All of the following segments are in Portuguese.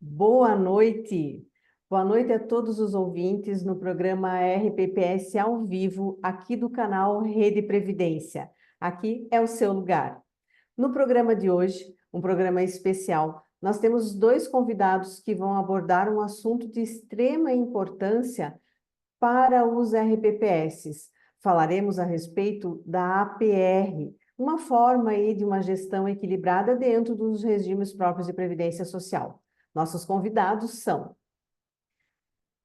Boa noite. Boa noite a todos os ouvintes no programa RPPS ao vivo, aqui do canal Rede Previdência. Aqui é o seu lugar. No programa de hoje, um programa especial, nós temos dois convidados que vão abordar um assunto de extrema importância para os RPPS. Falaremos a respeito da APR, uma forma aí de uma gestão equilibrada dentro dos regimes próprios de previdência social. Nossos convidados são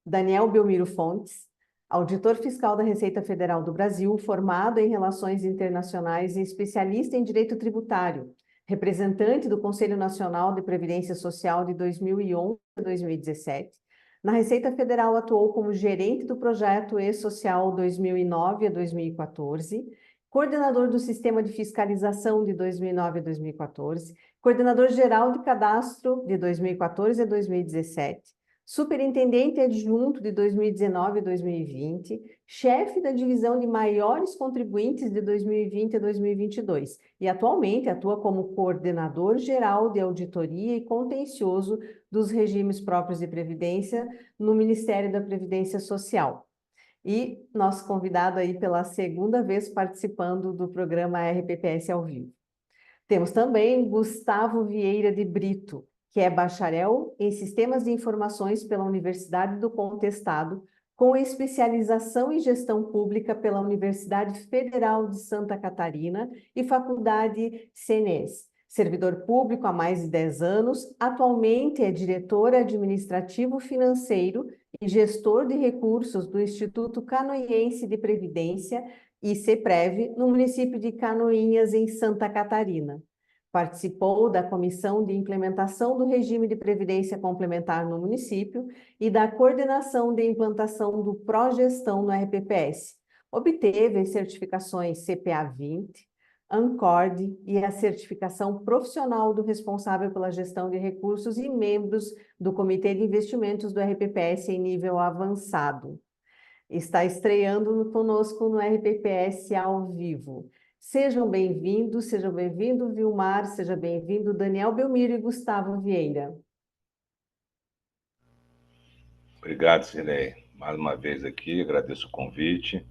Daniel Belmiro Fontes, auditor fiscal da Receita Federal do Brasil, formado em Relações Internacionais e especialista em Direito Tributário, representante do Conselho Nacional de Previdência Social de 2011 a 2017. Na Receita Federal atuou como gerente do projeto E-Social 2009 a 2014, coordenador do Sistema de Fiscalização de 2009 a 2014, coordenador geral de cadastro de 2014 a 2017, superintendente adjunto de 2019 a 2020, chefe da divisão de maiores contribuintes de 2020 a 2022 e atualmente atua como coordenador geral de auditoria e contencioso dos regimes próprios de previdência no Ministério da Previdência Social. E nosso convidado aí pela segunda vez participando do programa RPPS ao vivo. Temos também Gustavo Vieira de Brito, que é bacharel em Sistemas de Informações pela Universidade do Contestado, com especialização em Gestão Pública pela Universidade Federal de Santa Catarina e Faculdade CNES. Servidor público há mais de 10 anos, atualmente é diretor administrativo financeiro e gestor de recursos do Instituto Canoinense de Previdência, ICEPREV, no município de Canoinhas, em Santa Catarina. Participou da Comissão de Implementação do Regime de Previdência Complementar no município e da coordenação de implantação do Progestão no RPPS. Obteve as certificações CPA 20, ANCORD e a certificação profissional do responsável pela gestão de recursos e membros do Comitê de Investimentos do RPPS em nível avançado. Está estreando conosco no RPPS ao vivo. Sejam bem-vindos, Vilmar, seja bem-vindo, Daniel Belmiro e Gustavo Vieira. Obrigado, Cirlei. Mais uma vez aqui, agradeço o convite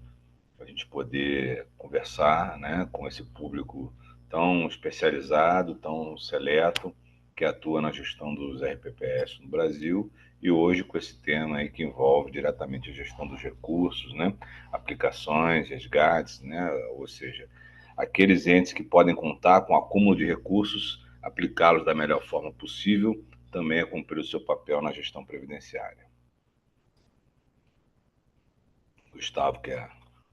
para a gente poder conversar, né, com esse público tão especializado, tão seleto, que atua na gestão dos RPPS no Brasil, e hoje com esse tema aí que envolve diretamente a gestão dos recursos, né, aplicações, resgates, né, ou seja, aqueles entes que podem contar com acúmulo de recursos, aplicá-los da melhor forma possível, também é cumprir o seu papel na gestão previdenciária. Gustavo quer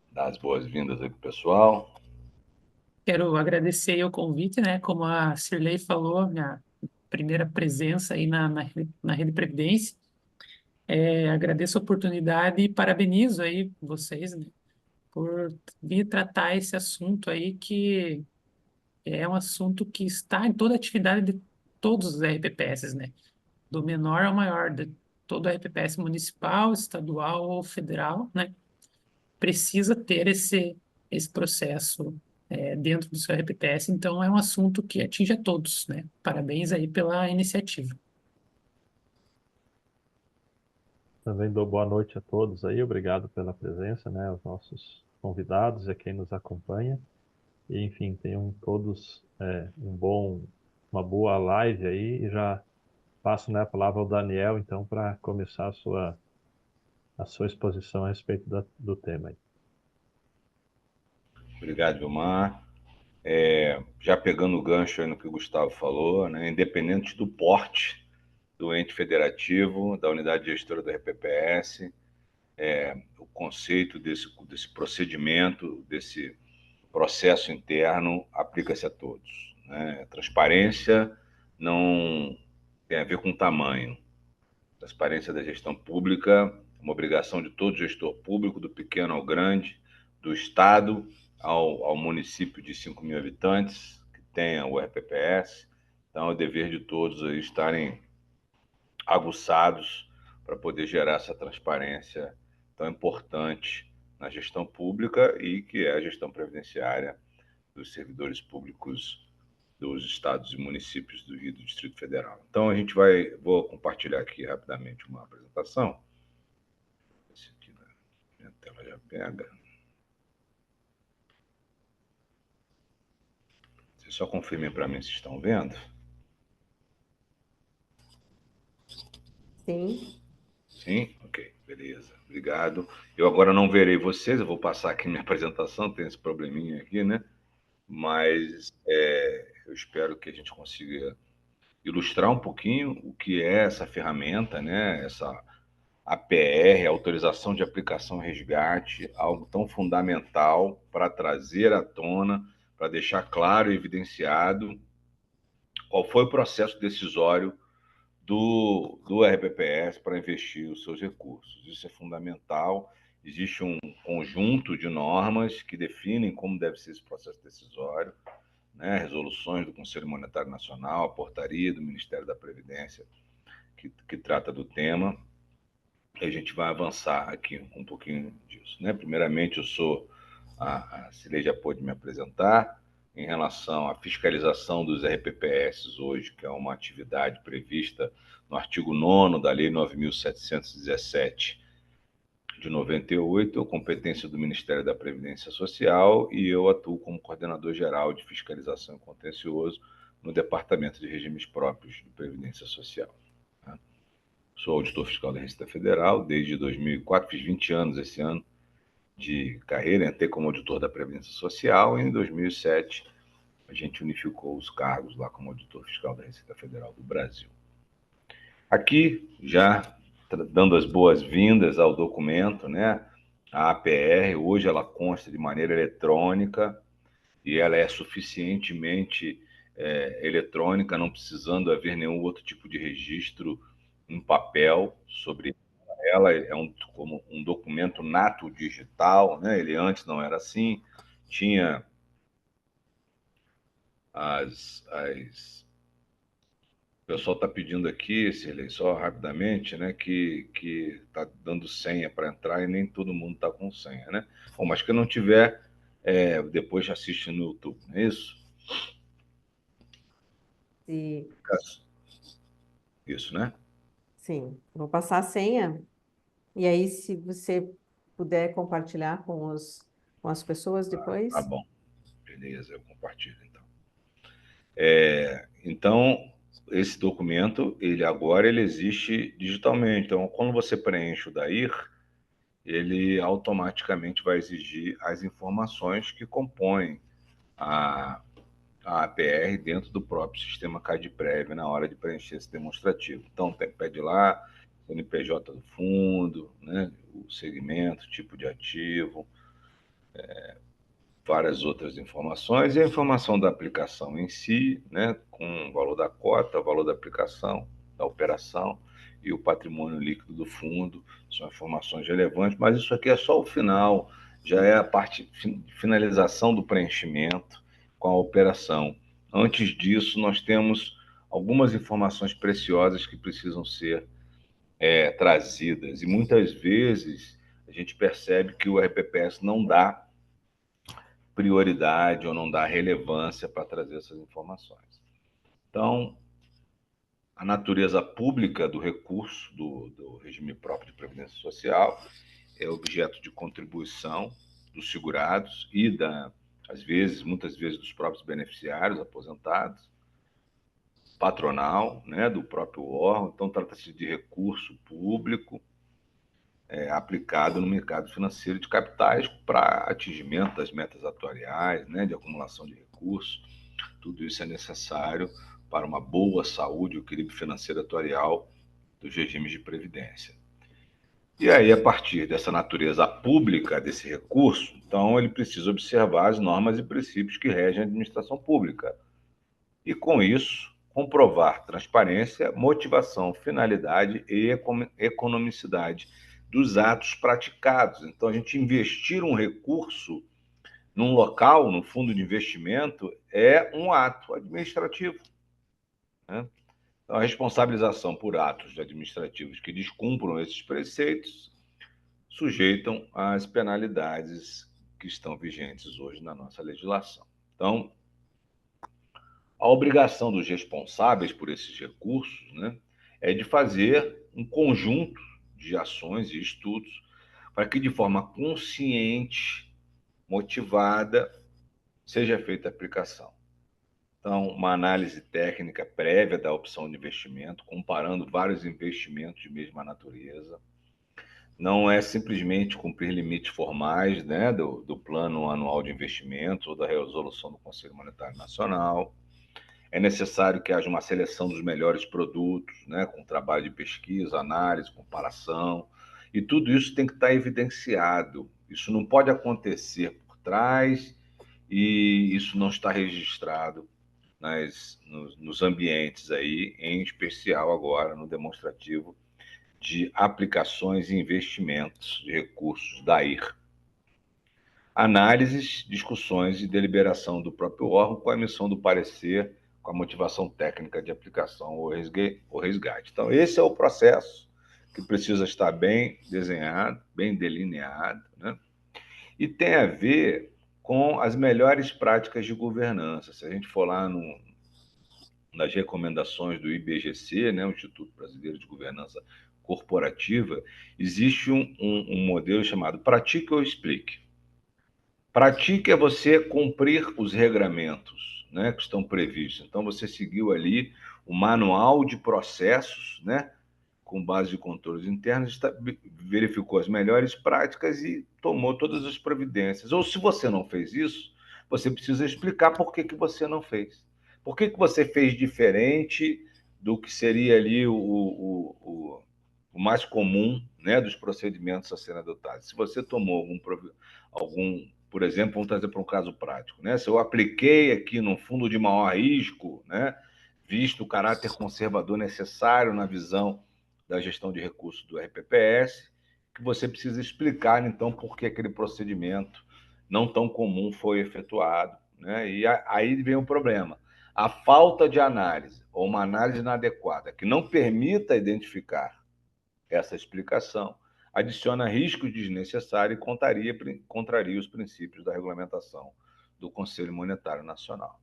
dar as boas-vindas aí pro pessoal. Quero agradecer aí o convite, né? Como a Cirlei falou, minha primeira presença aí na Rede Previdência. Agradeço a oportunidade e parabenizo aí vocês, né, por vir tratar esse assunto aí, que é um assunto que está em toda a atividade de todos os RPPS, né? Do menor ao maior, de todo RPPS municipal, estadual ou federal, né? Precisa ter esse processo dentro do seu RPPS, então é um assunto que atinge a todos, né? Parabéns aí pela iniciativa. Também dou boa noite a todos aí, obrigado pela presença, né, aos nossos convidados e a quem nos acompanha. E, enfim, tenham todos uma boa live aí, e já passo, né, a palavra ao Daniel, então, para começar a sua exposição a respeito do tema aí. Obrigado, Vilmar. Já pegando o gancho aí no que o Gustavo falou, né, independente do porte do ente federativo, da unidade gestora do RPPS, o conceito desse procedimento, desse processo interno, aplica-se a todos, né? Transparência não tem a ver com tamanho. Transparência da gestão pública é uma obrigação de todo gestor público, do pequeno ao grande, do Estado ao município de 5.000 habitantes, que tenha o RPPS. Então, é o dever de todos aí estarem aguçados para poder gerar essa transparência tão importante na gestão pública e que é a gestão previdenciária dos servidores públicos dos estados e municípios do Rio e do Distrito Federal. Então, vou compartilhar aqui rapidamente uma apresentação. Esse aqui, né? Minha tela já pega. Vocês só confirmem para mim se estão vendo. Sim. Sim? Ok, beleza. Obrigado. Eu agora não verei vocês, eu vou passar aqui minha apresentação, tem esse probleminha aqui, né? Mas eu espero que a gente consiga ilustrar um pouquinho o que é essa ferramenta, né? Essa APR, Autorização de Aplicação e Resgate, algo tão fundamental para trazer à tona, para deixar claro e evidenciado qual foi o processo decisório do RPPS para investir os seus recursos. Isso é fundamental. Existe um conjunto de normas que definem como deve ser esse processo decisório, né? Resoluções do Conselho Monetário Nacional, a portaria do Ministério da Previdência que trata do tema. E a gente vai avançar aqui um pouquinho disso, né? Primeiramente, a Cirlei já pôde me apresentar em relação à fiscalização dos RPPS hoje, que é uma atividade prevista no artigo 9º da Lei 9.717 de 98, competência do Ministério da Previdência Social, e eu atuo como coordenador geral de fiscalização e contencioso no Departamento de Regimes Próprios de Previdência Social. Sou auditor fiscal da Receita Federal desde 2004, fiz 20 anos esse ano de carreira, entrei como auditor da Previdência Social e em 2007 a gente unificou os cargos lá como auditor fiscal da Receita Federal do Brasil. Aqui, já dando as boas-vindas ao documento, né? A APR, hoje ela consta de maneira eletrônica e ela é suficientemente eletrônica, não precisando haver nenhum outro tipo de registro em papel sobre ela. É como um documento nato digital, né? Ele antes não era assim, tinha o pessoal está pedindo aqui, Cirlei, só rapidamente, né, que está dando senha para entrar e nem todo mundo está com senha, né? Bom, mas que não tiver, depois assiste no YouTube, não é isso? E, Isso, né? sim, vou passar a senha. E aí, se você puder compartilhar com as pessoas Tá depois. bom, beleza, eu compartilho então. Então, esse documento, ele agora existe digitalmente. Então, quando você preenche o DAIR, ele automaticamente vai exigir as informações que compõem a APR dentro do próprio sistema CadPrev na hora de preencher esse demonstrativo. Então, pede lá CNPJ do fundo, né, o segmento, tipo de ativo, várias outras informações, e a informação da aplicação em si, né, com o valor da cota, o valor da aplicação, da operação e o patrimônio líquido do fundo, são informações relevantes, mas isso aqui é só o final, já é a parte de finalização do preenchimento com a operação. Antes disso, nós temos algumas informações preciosas que precisam ser trazidas, e muitas vezes a gente percebe que o RPPS não dá prioridade ou não dá relevância para trazer essas informações. Então, a natureza pública do recurso do regime próprio de previdência social é objeto de contribuição dos segurados e muitas vezes dos próprios beneficiários aposentados, patronal, né, do próprio órgão. Então, trata-se de recurso público aplicado no mercado financeiro de capitais para atingimento das metas atuariais, né, de acumulação de recursos. Tudo isso é necessário para uma boa saúde e o equilíbrio financeiro atuarial dos regimes de previdência. E aí, a partir dessa natureza pública desse recurso, então ele precisa observar as normas e princípios que regem a administração pública. E, com isso, comprovar transparência, motivação, finalidade e economicidade dos atos praticados. Então, a gente investir um recurso num local, no fundo de investimento, é um ato administrativo, né? Então, a responsabilização por atos administrativos que descumpram esses preceitos sujeitam às penalidades que estão vigentes hoje na nossa legislação. Então, A obrigação dos responsáveis por esses recursos, né, é de fazer um conjunto de ações e estudos para que, de forma consciente, motivada, seja feita a aplicação. Então, uma análise técnica prévia da opção de investimento, comparando vários investimentos de mesma natureza. Não é simplesmente cumprir limites formais, né, do Plano Anual de Investimentos ou da resolução do Conselho Monetário Nacional. É necessário que haja uma seleção dos melhores produtos, né, com trabalho de pesquisa, análise, comparação, e tudo isso tem que estar evidenciado. Isso não pode acontecer por trás e isso não está registrado nos ambientes aí, em especial agora no demonstrativo de aplicações e investimentos de recursos da IR. Análises, discussões e deliberação do próprio órgão com a emissão do parecer, com a motivação técnica de aplicação ou resgate. Então, esse é o processo que precisa estar bem desenhado, bem delineado, né? E tem a ver com as melhores práticas de governança. Se a gente for lá nas recomendações do IBGC, né, o Instituto Brasileiro de Governança Corporativa, existe um modelo chamado Pratique ou Explique. Pratique é você cumprir os regramentos, né, que estão previstos. Então, você seguiu ali o manual de processos, né, com base de controles internos, verificou as melhores práticas e tomou todas as providências. Ou se você não fez isso, você precisa explicar por que você não fez. Por que você fez diferente do que seria ali o mais comum, né, dos procedimentos a serem adotados. Se você tomou algum, por exemplo, vamos trazer para um caso prático, né? Se eu apliquei aqui num fundo de maior risco, né, visto o caráter conservador necessário na visão da gestão de recursos do RPPS, que você precisa explicar, então, por que aquele procedimento não tão comum foi efetuado, né? E aí vem o problema. A falta de análise, ou uma análise inadequada, que não permita identificar essa explicação, adiciona risco desnecessário e contraria os princípios da regulamentação do Conselho Monetário Nacional.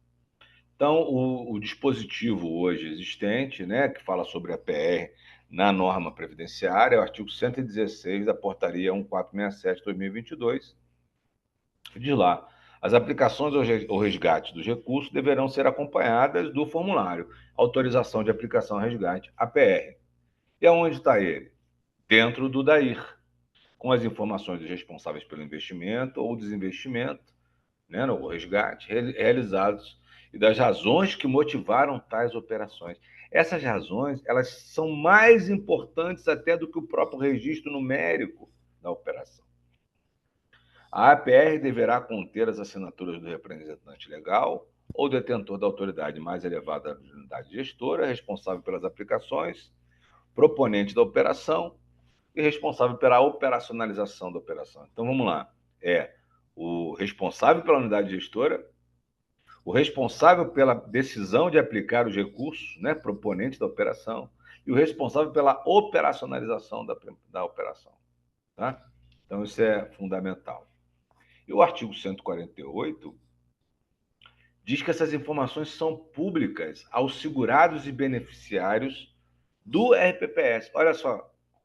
Então, o dispositivo hoje existente, né, que fala sobre a PR na norma previdenciária, é o artigo 116 da Portaria 1467/2022, diz lá: as aplicações ou resgate dos recursos deverão ser acompanhadas do formulário Autorização de Aplicação e Resgate, APR. E aonde está ele? Dentro do DAIR, com as informações dos responsáveis pelo investimento ou desinvestimento, né, o resgate, realizados e das razões que motivaram tais operações. Essas razões, elas são mais importantes até do que o próprio registro numérico da operação. A APR deverá conter as assinaturas do representante legal ou detentor da autoridade mais elevada da unidade gestora, responsável pelas aplicações, proponente da operação e responsável pela operacionalização da operação. Então, vamos lá. É o responsável pela unidade gestora, o responsável pela decisão de aplicar os recursos, né, proponente da operação, e o responsável pela operacionalização da operação. Tá? Então, isso é fundamental. E o artigo 148 diz que essas informações são públicas aos segurados e beneficiários do RPPS.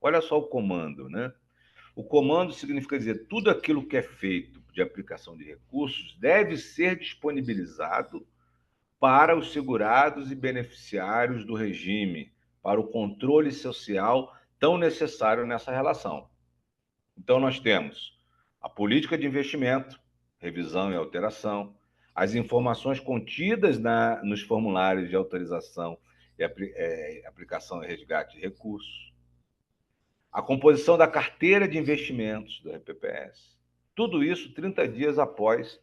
Olha só o comando, né? O comando significa dizer tudo aquilo que é feito de aplicação de recursos deve ser disponibilizado para os segurados e beneficiários do regime, para o controle social tão necessário nessa relação. Então, nós temos a política de investimento, revisão e alteração, as informações contidas nos formulários de autorização e aplicação e resgate de recursos, a composição da carteira de investimentos do RPPS. Tudo isso 30 dias após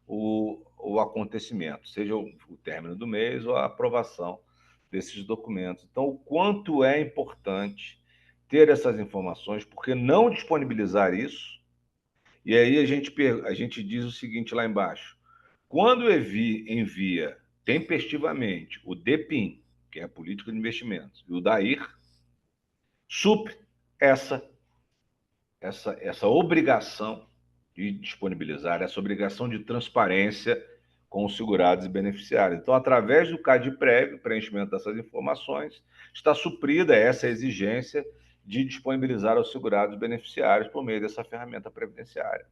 o acontecimento, seja o término do mês ou a aprovação desses documentos. Então, o quanto é importante ter essas informações, porque não disponibilizar isso, e aí a gente diz o seguinte lá embaixo: quando envia tempestivamente o DPIM, que é a Política de Investimentos, e o DAIR, supre essa obrigação de disponibilizar, essa obrigação de transparência com os segurados e beneficiários. Então, através do CadPrev, preenchimento dessas informações, está suprida essa exigência de disponibilizar aos segurados e beneficiários por meio dessa ferramenta previdenciária.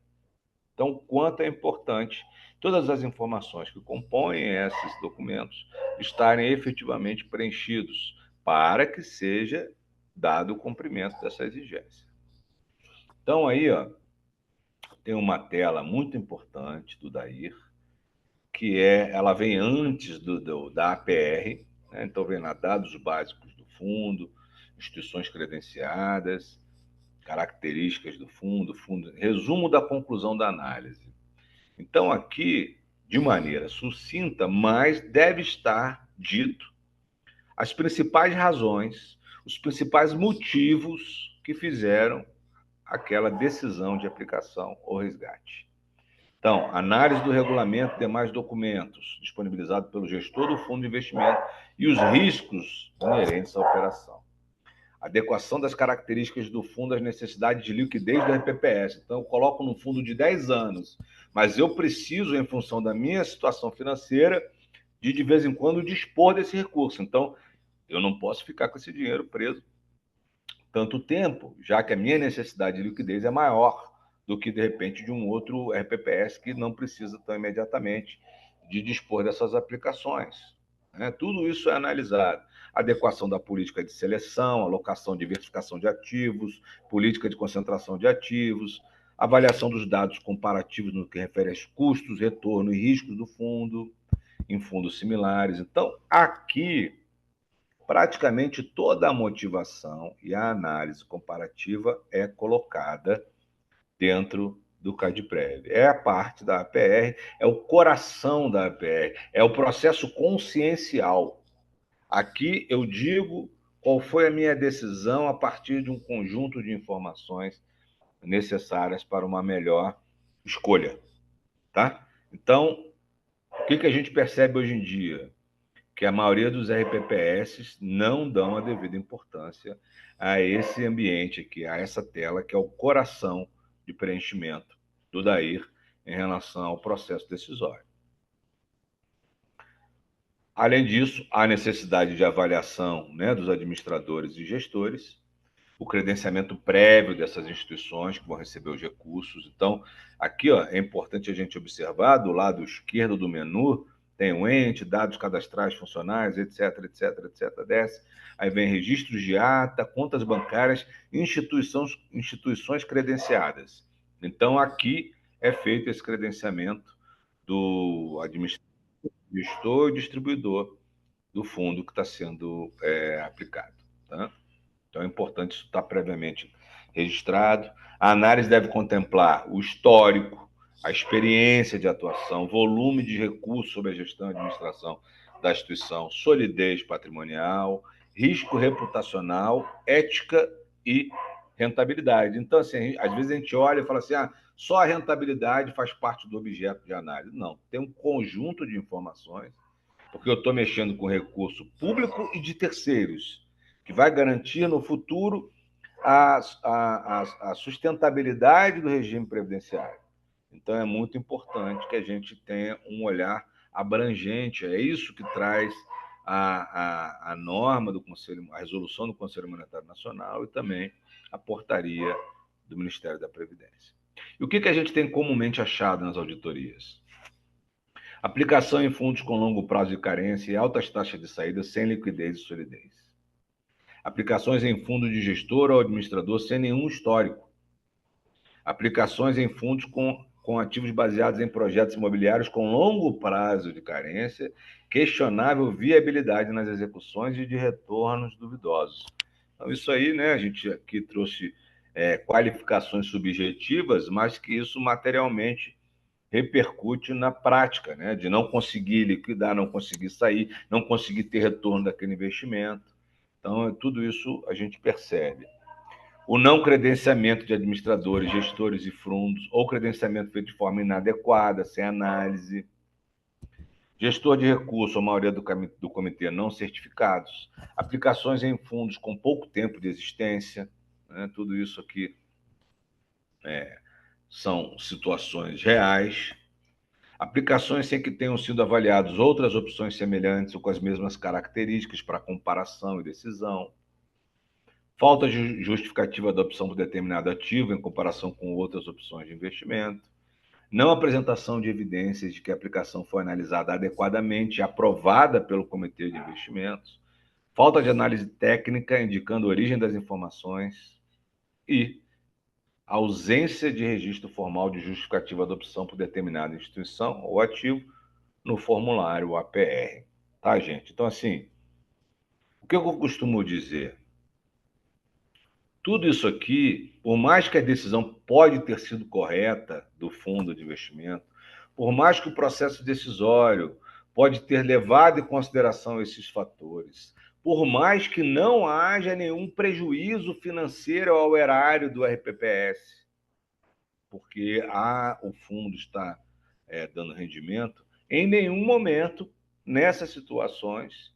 Então, o quanto é importante todas as informações que compõem esses documentos estarem efetivamente preenchidos para que seja dado o cumprimento dessa exigência. Então, aí, ó, tem uma tela muito importante do DAIR, que ela vem antes da APR, né? Então, vem lá dados básicos do fundo, instituições credenciadas, características do fundo, resumo da conclusão da análise. Então, aqui, de maneira sucinta, mas deve estar dito as principais razões, os principais motivos que fizeram aquela decisão de aplicação ou resgate. Então, análise do regulamento e demais documentos disponibilizados pelo gestor do fundo de investimento e os riscos inerentes à operação. Adequação das características do fundo às necessidades de liquidez do RPPS. Então, eu coloco num fundo de 10 anos, mas eu preciso, em função da minha situação financeira, de vez em quando dispor desse recurso. Então, eu não posso ficar com esse dinheiro preso tanto tempo, já que a minha necessidade de liquidez é maior do que, de repente, de um outro RPPS que não precisa tão imediatamente de dispor dessas aplicações. Né? Tudo isso é analisado. Adequação da política de seleção, alocação, diversificação de ativos, política de concentração de ativos, avaliação dos dados comparativos no que refere aos custos, retorno e riscos do fundo, em fundos similares. Então, aqui, praticamente toda a motivação e a análise comparativa é colocada dentro do CadPrev. É a parte da APR, é o coração da APR, é o processo consciencial. Aqui eu digo qual foi a minha decisão a partir de um conjunto de informações necessárias para uma melhor escolha, tá? Então, o que a gente percebe hoje em dia? Que a maioria dos RPPS não dão a devida importância a esse ambiente aqui, a essa tela, que é o coração de preenchimento do DAIR em relação ao processo decisório. Além disso, há necessidade de avaliação, né, dos administradores e gestores, o credenciamento prévio dessas instituições que vão receber os recursos. Então, aqui, ó, é importante a gente observar, do lado esquerdo do menu, tem o ente, dados cadastrais funcionais, etc, etc, etc, desce. Aí vem registros de ata, contas bancárias, instituições credenciadas. Então, aqui é feito esse credenciamento do administrador, gestor e distribuidor do fundo que está sendo aplicado, tá? Então, é importante isso estar previamente registrado. A análise deve contemplar o histórico, a experiência de atuação, volume de recursos sobre a gestão e administração da instituição, solidez patrimonial, risco reputacional, ética e rentabilidade. Então, assim, às vezes a gente olha e fala assim, só a rentabilidade faz parte do objeto de análise. Não, tem um conjunto de informações, porque eu estou mexendo com recurso público e de terceiros, que vai garantir no futuro a sustentabilidade do regime previdenciário. Então, é muito importante que a gente tenha um olhar abrangente. É isso que traz a norma do Conselho, a resolução do Conselho Monetário Nacional e também a portaria do Ministério da Previdência. E o que a gente tem comumente achado nas auditorias? Aplicação em fundos com longo prazo de carência e altas taxas de saída sem liquidez e solidez. Aplicações em fundo de gestor ou administrador sem nenhum histórico. Aplicações em fundos com ativos baseados em projetos imobiliários com longo prazo de carência, questionável viabilidade nas execuções e de retornos duvidosos. Então, isso aí, né, a gente aqui trouxe qualificações subjetivas, mas que isso materialmente repercute na prática, né, de não conseguir liquidar, não conseguir sair, não conseguir ter retorno daquele investimento. Então, tudo isso a gente percebe. O não credenciamento de administradores, gestores e fundos, ou credenciamento feito de forma inadequada, sem análise. Gestor de recursos, a maioria do comitê não certificados. Aplicações em fundos com pouco tempo de existência. Né? Tudo isso aqui são situações reais. Aplicações sem que tenham sido avaliadas outras opções semelhantes ou com as mesmas características para comparação e decisão. Falta de justificativa da opção por determinado ativo em comparação com outras opções de investimento. Não apresentação de evidências de que a aplicação foi analisada adequadamente e aprovada pelo Comitê de Investimentos. Falta de análise técnica indicando a origem das informações. E ausência de registro formal de justificativa da opção por determinada instituição ou ativo no formulário APR. Tá, gente? Então, assim, o que eu costumo dizer? Tudo isso aqui, por mais que a decisão pode ter sido correta do fundo de investimento, por mais que o processo decisório pode ter levado em consideração esses fatores, por mais que não haja nenhum prejuízo financeiro ao erário do RPPS, porque o fundo está dando rendimento, em nenhum momento, nessas situações,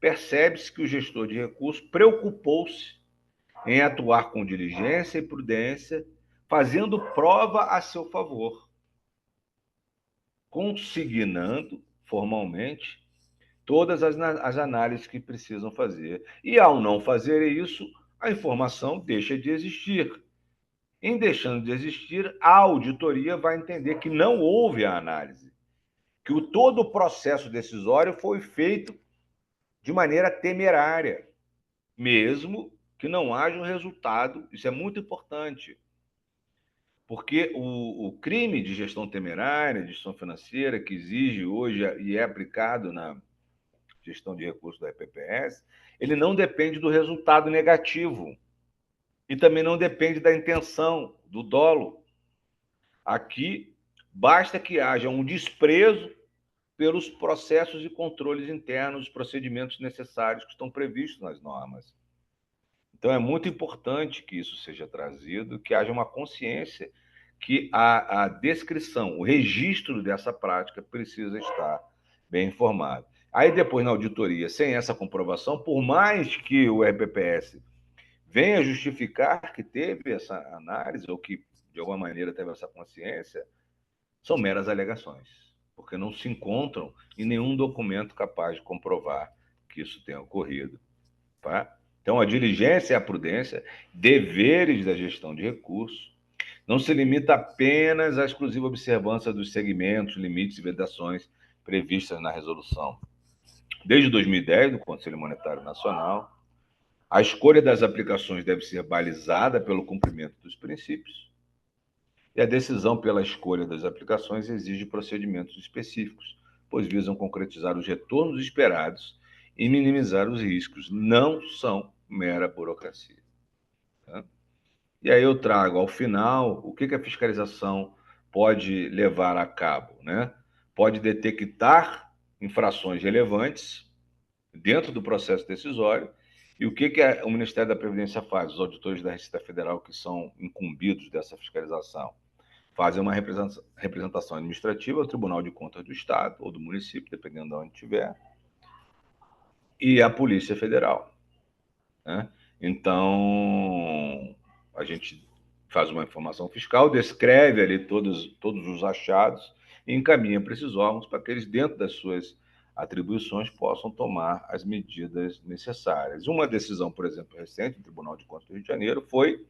percebe-se que o gestor de recursos preocupou-se em atuar com diligência e prudência, fazendo prova a seu favor, consignando formalmente todas as análises que precisam fazer. E ao não fazer isso, a informação deixa de existir. Em deixando de existir, a auditoria vai entender que não houve a análise, que todo o processo decisório foi feito de maneira temerária, mesmo que não haja um resultado. Isso é muito importante, porque o crime de gestão temerária, de gestão financeira, que exige hoje e é aplicado na gestão de recursos da EPPS, ele não depende do resultado negativo e também não depende da intenção, do dolo. Aqui, basta que haja um desprezo pelos processos e controles internos, os procedimentos necessários que estão previstos nas normas. Então, é muito importante que isso seja trazido, que haja uma consciência que a descrição, o registro dessa prática precisa estar bem informado. Aí, depois, na auditoria, sem essa comprovação, por mais que o RPPS venha justificar que teve essa análise ou que, de alguma maneira, teve essa consciência, são meras alegações, porque não se encontram em nenhum documento capaz de comprovar que isso tenha ocorrido. Tá? Então, a diligência e a prudência, deveres da gestão de recursos, não se limita apenas à exclusiva observância dos segmentos, limites e vedações previstas na resolução. Desde 2010, do Conselho Monetário Nacional, a escolha das aplicações deve ser balizada pelo cumprimento dos princípios e a decisão pela escolha das aplicações exige procedimentos específicos, pois visam concretizar os retornos esperados e minimizar os riscos. Não são mera burocracia. Tá? E aí eu trago, ao final, o que a fiscalização pode levar a cabo, né? Pode detectar infrações relevantes dentro do processo decisório. E o que o Ministério da Previdência faz? Os auditores da Receita Federal que são incumbidos dessa fiscalização fazem uma representação administrativa ao Tribunal de Contas do Estado ou do município, dependendo de onde estiver, e à Polícia Federal. Né? Então, a gente faz uma informação fiscal, descreve ali todos os achados e encaminha para esses órgãos para que eles, dentro das suas atribuições, possam tomar as medidas necessárias. Uma decisão, por exemplo, recente do Tribunal de Contas do Rio de Janeiro foi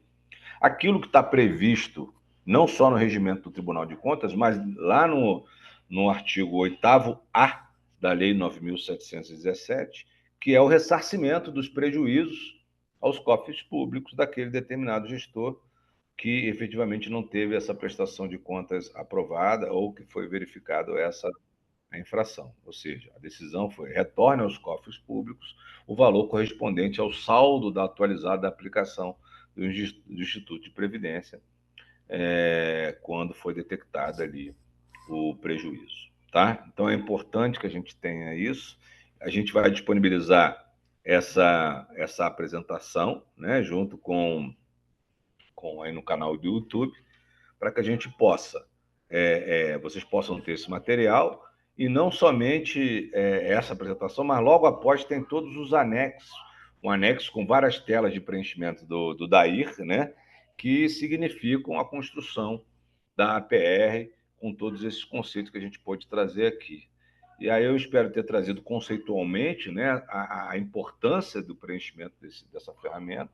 aquilo que está previsto não só no regimento do Tribunal de Contas, mas lá no artigo 8º-A da Lei 9.717, que é o ressarcimento dos prejuízos aos cofres públicos daquele determinado gestor que efetivamente não teve essa prestação de contas aprovada ou que foi verificado a infração. Ou seja, a decisão foi: retorne aos cofres públicos o valor correspondente ao saldo da atualizada aplicação do Instituto de Previdência quando foi detectado ali o prejuízo. Tá? Então, é importante que a gente tenha isso. A gente vai disponibilizar essa apresentação, né, junto com aí no canal do YouTube, para que a gente possa, vocês possam ter esse material, e não somente essa apresentação, mas logo após tem todos os anexos, um anexo com várias telas de preenchimento do DAIR, né, que significam a construção da APR com todos esses conceitos que a gente pode trazer aqui. E aí eu espero ter trazido conceitualmente, né, a importância do preenchimento dessa ferramenta.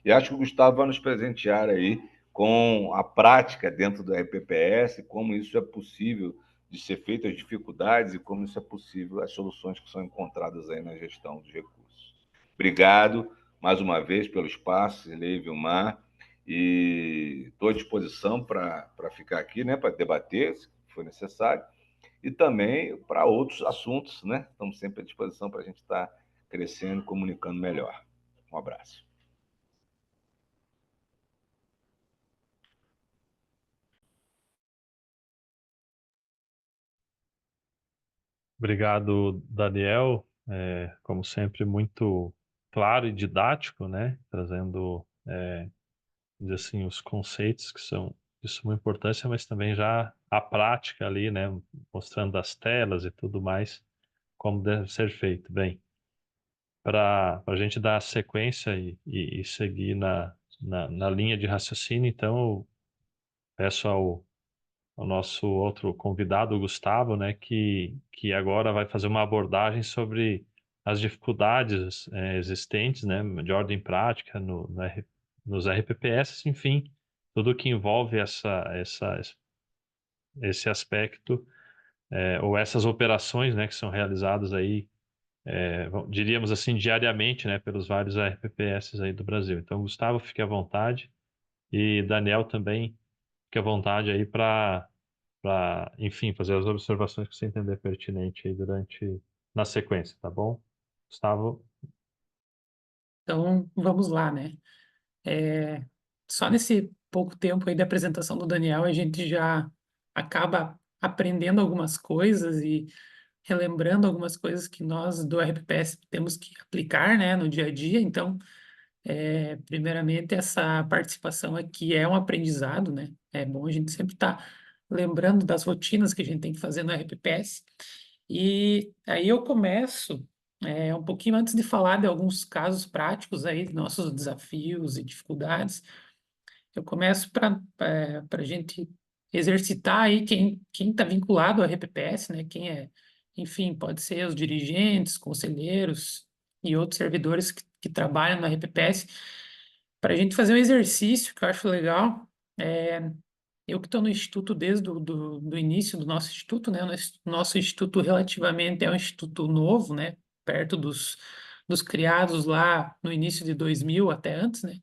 E acho que o Gustavo vai nos presentear aí com a prática dentro do RPPS, como isso é possível de ser feito, as dificuldades e como isso é possível, as soluções que são encontradas aí na gestão dos recursos. Obrigado mais uma vez pelo espaço, Cirlei e Vilmar, e estou à disposição para ficar aqui, né, para debater, se for necessário, e também para outros assuntos, né? Estamos sempre à disposição para a gente estar crescendo e comunicando melhor. Um abraço. Obrigado, Daniel. Como sempre, muito claro e didático, né? Trazendo, dizer assim, os conceitos que são de suma importância, mas também já a prática ali, né? Mostrando as telas e tudo mais, como deve ser feito. Bem, para a gente dar sequência e seguir na linha de raciocínio, então eu peço ao nosso outro convidado, o Gustavo, né, que agora vai fazer uma abordagem sobre as dificuldades existentes, né, de ordem prática nos RPPS, enfim, tudo que envolve esse aspecto ou essas operações, né, que são realizadas aí, diríamos assim, diariamente, né, pelos vários RPPS aí do Brasil. Então, Gustavo, fique à vontade e Daniel também fique à vontade aí para, enfim, fazer as observações que você entender pertinente aí na sequência, tá bom? Gustavo, Então, vamos lá, né? Só nesse pouco tempo aí da apresentação do Daniel, a gente já acaba aprendendo algumas coisas e relembrando algumas coisas que nós do RPPS temos que aplicar, né, no dia a dia. Então, primeiramente, essa participação aqui é um aprendizado, né? É bom a gente sempre estar lembrando das rotinas que a gente tem que fazer no RPPS. E aí eu começo um pouquinho antes de falar de alguns casos práticos aí, de nossos desafios e dificuldades. Eu começo para a gente exercitar aí quem está vinculado ao RPPS, né? Quem é, enfim, pode ser os dirigentes, conselheiros e outros servidores que trabalham no RPPS, para a gente fazer um exercício que eu acho legal. Eu que estou no Instituto desde do início do nosso Instituto, né? O nosso Instituto relativamente é um instituto novo, né? Perto dos criados lá no início de 2000 até antes, né?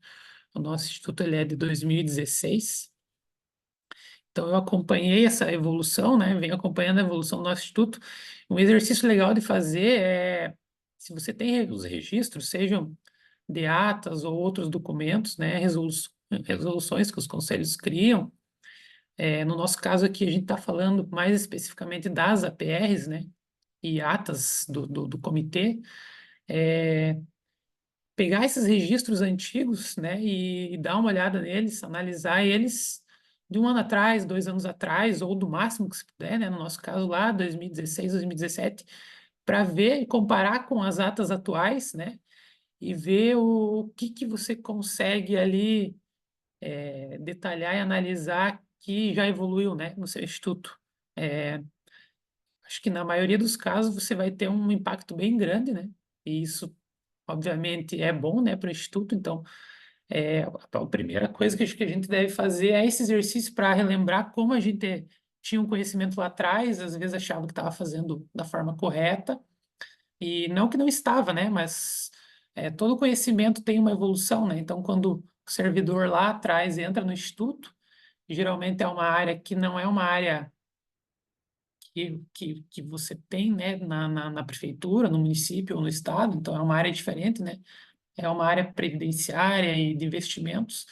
O nosso instituto ele é de 2016. Então eu acompanhei essa evolução, né? Venho acompanhando a evolução do nosso instituto. Um exercício legal de fazer se você tem os registros, sejam de atas ou outros documentos, né? Resoluções que os conselhos criam. No nosso caso aqui, a gente está falando mais especificamente das APRs, né? E atas do comitê. Pegar esses registros antigos, né, e dar uma olhada neles, analisar eles de um ano atrás, 2 anos atrás, ou do máximo que se puder, né, no nosso caso lá, 2016, 2017, para ver e comparar com as atas atuais, né, e ver o que você consegue ali detalhar e analisar que já evoluiu, né, no seu instituto. Acho que na maioria dos casos você vai ter um impacto bem grande, né, e isso obviamente é bom, né, para o instituto. Então a primeira coisa que acho que a gente deve fazer é esse exercício para relembrar como a gente tinha um conhecimento lá atrás, às vezes achava que estava fazendo da forma correta, e não que não estava, né? Mas todo conhecimento tem uma evolução, né? Então, quando o servidor lá atrás entra no instituto, geralmente é uma área que não é uma área que você tem, né, na prefeitura, no município ou no estado, então é uma área diferente, né? É uma área previdenciária e de investimentos.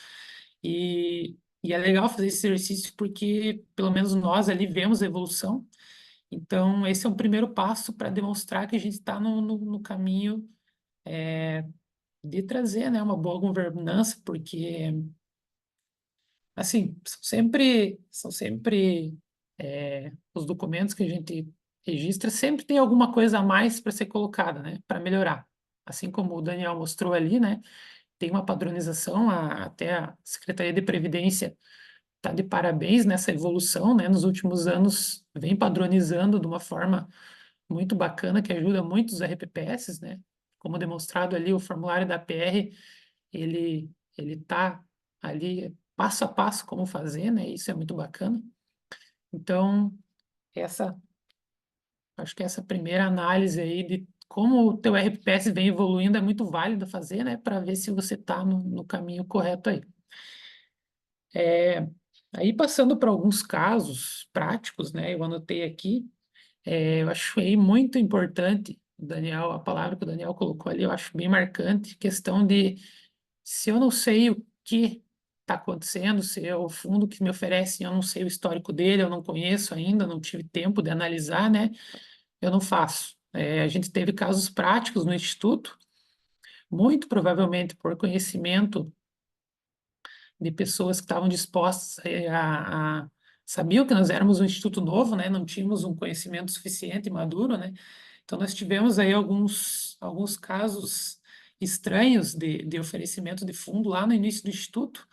E é legal fazer esse exercício porque, pelo menos nós ali, vemos a evolução. Então, esse é um primeiro passo para demonstrar que a gente está no caminho de trazer, né, uma boa governança, porque, assim, são sempre os documentos que a gente registra, sempre tem alguma coisa a mais para ser colocada, né, para melhorar. Assim como o Daniel mostrou ali, né, tem uma padronização, até a Secretaria de Previdência tá de parabéns nessa evolução, né? Nos últimos anos vem padronizando de uma forma muito bacana, que ajuda muito os RPPS, né? Como demonstrado ali, o formulário da PR, ele tá ali passo a passo como fazer, né? Isso é muito bacana. Então, acho que essa primeira análise aí de como o teu RPPS vem evoluindo é muito válido fazer, né? Para ver se você está no caminho correto aí. Aí passando para alguns casos práticos, né? Eu anotei aqui, eu achei muito importante, Daniel, a palavra que o Daniel colocou ali, eu acho bem marcante, questão de se eu não sei o que está acontecendo, se é o fundo que me oferece, eu não sei o histórico dele, eu não conheço ainda, não tive tempo de analisar, né? Eu não faço. A gente teve casos práticos no Instituto, muito provavelmente por conhecimento de pessoas que estavam dispostas sabiam que nós éramos um instituto novo, né? Não tínhamos um conhecimento suficiente e maduro, né? Então nós tivemos aí alguns casos estranhos de oferecimento de fundo lá no início do instituto,